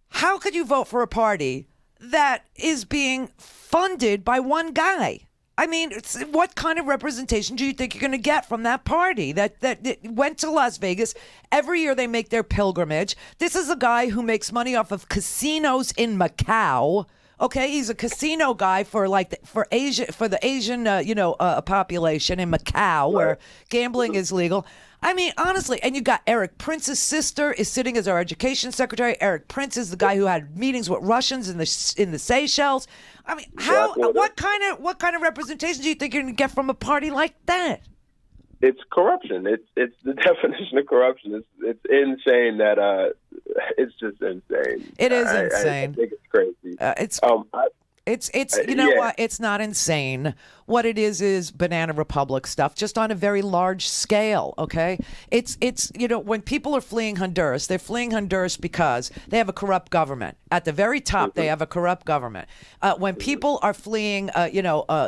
how could you vote for a party that is being funded by one guy? I mean, what kind of representation do you think you're going to get from that party that went to Las Vegas? Every year they make their pilgrimage. This is a guy who makes money off of casinos in Macau. Okay, he's a casino guy for the Asian population in Macau, where gambling is legal. I mean, honestly, and you got Eric Prince's sister is sitting as our education secretary. Eric Prince is the guy who had meetings with Russians in the Seychelles. I mean, what kind of representation do you think you're going to get from a party like that? It's corruption. It's the definition of corruption. It's insane that it's just insane. It is insane. I think it's crazy. It's you know what? It's not insane. What it is Banana Republic stuff, just on a very large scale. Okay, it's when people are fleeing Honduras, they're fleeing Honduras because they have a corrupt government. At the very top, they have a corrupt government. When people are fleeing,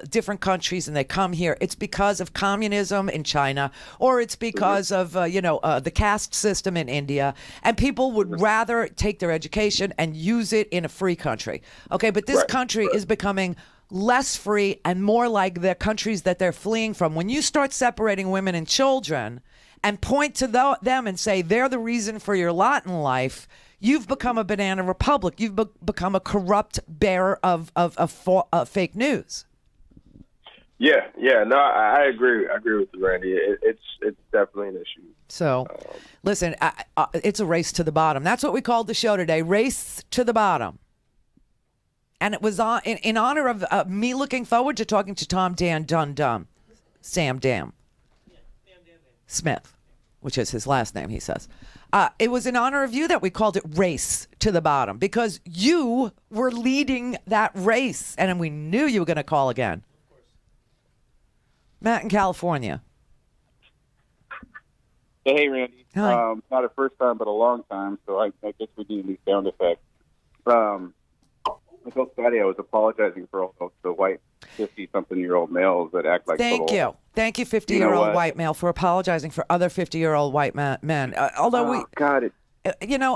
different countries and they come here, it's because of communism in China, or it's because of the caste system in India, and people would rather take their education and use it in a free country. Okay, but this country is becoming less free and more like the countries that they're fleeing from. When you start separating women and children and point to them and say they're the reason for your lot in life, you've become a banana republic. You've become a corrupt bearer of fake news. Yeah, no, I agree. I agree with you, Randy. It's definitely an issue. So, listen, it's a race to the bottom. That's what we called the show today, Race to the Bottom. And it was in honor of me looking forward to talking to Sam Dam Smith, which is his last name, he says. It was in honor of you that we called it Race to the Bottom, because you were leading that race, and we knew you were going to call again. Matt in California. Hey, Randy. Hi. Not a first time, but a long time, so I guess we need these sound effects. I told Scotty I was apologizing for all of the white 50-something-year-old males that act like Thank you, 50-year-old white male, for apologizing for other 50-year-old white men.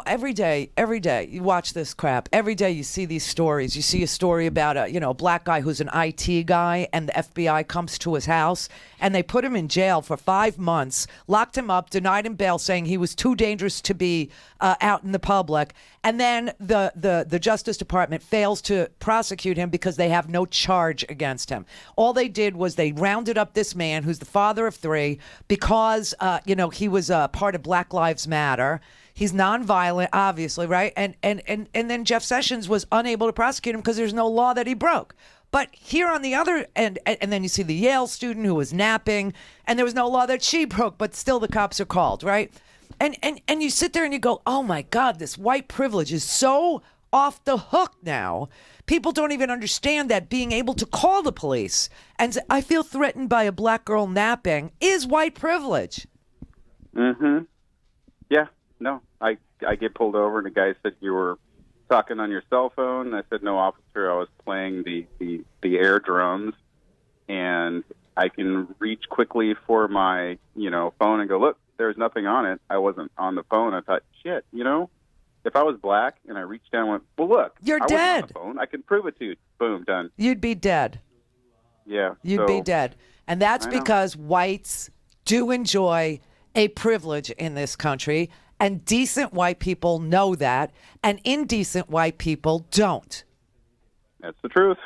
Every day you watch this crap. Every day you see these stories. You see a story about a black guy who's an IT guy, and the FBI comes to his house and they put him in jail for 5 months, locked him up, denied him bail, saying he was too dangerous to be out in the public. And then the Justice Department fails to prosecute him because they have no charge against him. All they did was they rounded up this man who's the father of 3 because he was part of Black Lives Matter. He's nonviolent, obviously, right? And then Jeff Sessions was unable to prosecute him because there's no law that he broke. But here on the other end, and then you see the Yale student who was napping, and there was no law that she broke, but still the cops are called, right? And you sit there and you go, oh my God, this white privilege is so off the hook now. People don't even understand that being able to call the police and say, I feel threatened by a black girl napping is white privilege. Mm-hmm. Yeah. No, I get pulled over, and the guy said, you were talking on your cell phone. I said, no, officer, I was playing the air drums, and I can reach quickly for my phone and go, look, there's nothing on it. I wasn't on the phone. I thought, shit, if I was black and I reached down and went, well, look, you're I dead. wasn't on the phone. I can prove it to you. Boom, done. You'd be dead. Yeah. You'd be dead. And that's because whites do enjoy a privilege in this country. And decent white people know that, and indecent white people don't. That's the truth.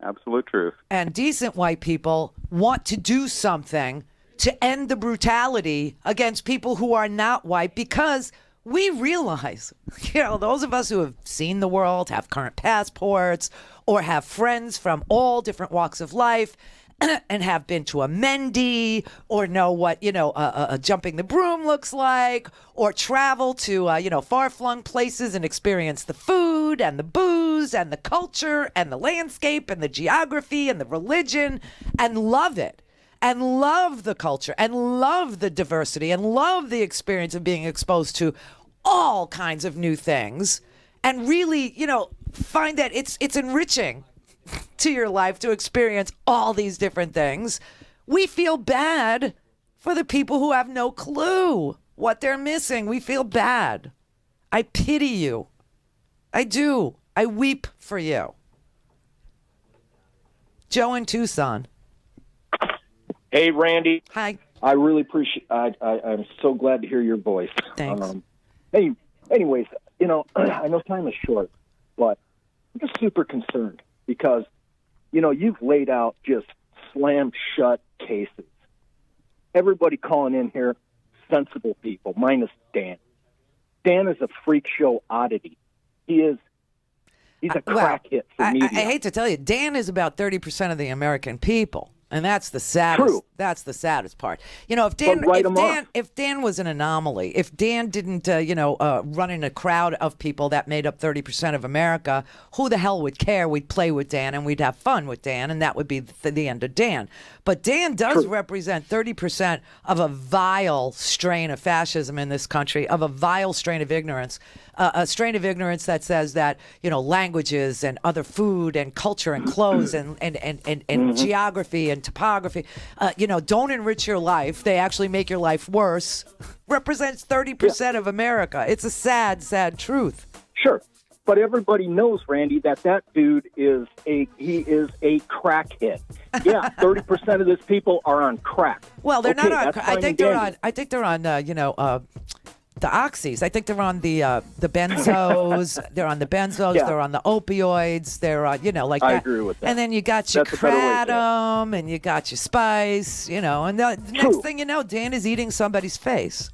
Absolute truth. And decent white people want to do something to end the brutality against people who are not white, because we realize, those of us who have seen the world, have current passports, or have friends from all different walks of life, and have been to a Mendy, or know what jumping the broom looks like, or travel to far-flung places and experience the food and the booze and the culture and the landscape and the geography and the religion, and love it, and love the culture, and love the diversity, and love the experience of being exposed to all kinds of new things, and really find that it's enriching to your life to experience all these different things. We feel bad for the people who have no clue what they're missing. We feel bad. I pity you. I do. I weep for you. Joe in Tucson. Hey, Randy. Hi. I really appreciate. I'm so glad to hear your voice. Thanks. Anyways, I know time is short, but I'm just super concerned because, you've laid out just slam shut cases. everybody calling in here, sensible people, minus Dan. Dan is a freak show oddity. He's a crack hit for media. I hate to tell you, Dan is about 30% of the American people. And that's the saddest. True. That's the saddest part. If Dan was an anomaly, if Dan didn't, run in a crowd of people that made up 30% of America, who the hell would care? We'd play with Dan and we'd have fun with Dan, and that would be the end of Dan. But Dan does represent 30% of a vile strain of fascism in this country, of a vile strain of ignorance. A strain of ignorance that says that languages and other food and culture and clothes and geography and topography, don't enrich your life. They actually make your life worse. Represents 30% of America. It's a sad, sad truth. Sure, but everybody knows, Randy, that dude is a crack hit. Yeah, 30% of these people are on crack. Well, they're not on. I think they're on. The oxys. I think they're on the benzos. They're on the benzos. Yeah. They're on the opioids. They're on, like that. I agree with that. And then you got your kratom and you got your spice, and the next thing you know, Dan is eating somebody's face.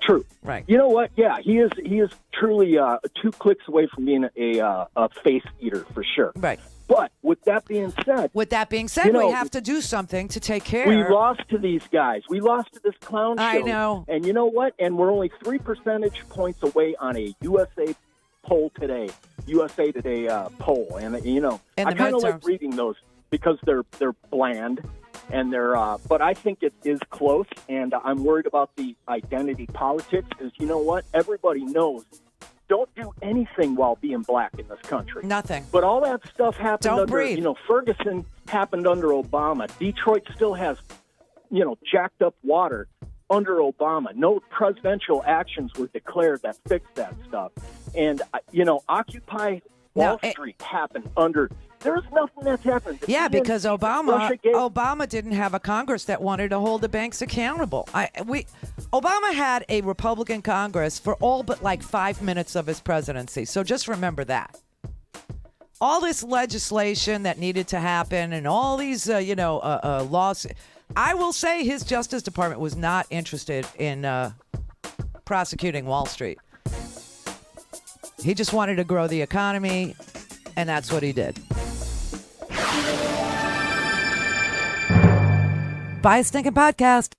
True. Right. You know what? Yeah, he is truly 2 clicks away from being a face eater for sure. Right. But with that being said, we have to do something to take care. We lost to these guys. We lost to this clown show. I know. And you know what? And we're only 3 percentage points away on a USA poll today. USA Today poll. And I kind of like reading those because they're bland and they're. But I think it is close, and I'm worried about the identity politics because you know what? Everybody knows. Don't do anything while being black in this country. Nothing. But all that stuff happened under, breathe. Ferguson happened under Obama. Detroit still has, jacked up water under Obama. No presidential actions were declared that fixed that stuff. And, Occupy Wall Street happened under... There's nothing that's happened. Yeah, because Obama didn't have a Congress that wanted to hold the banks accountable. Obama had a Republican Congress for all but 5 minutes of his presidency. So just remember that. All this legislation that needed to happen and all these, laws. I will say his Justice Department was not interested in prosecuting Wall Street. He just wanted to grow the economy, and that's what he did. Buy a stinking podcast.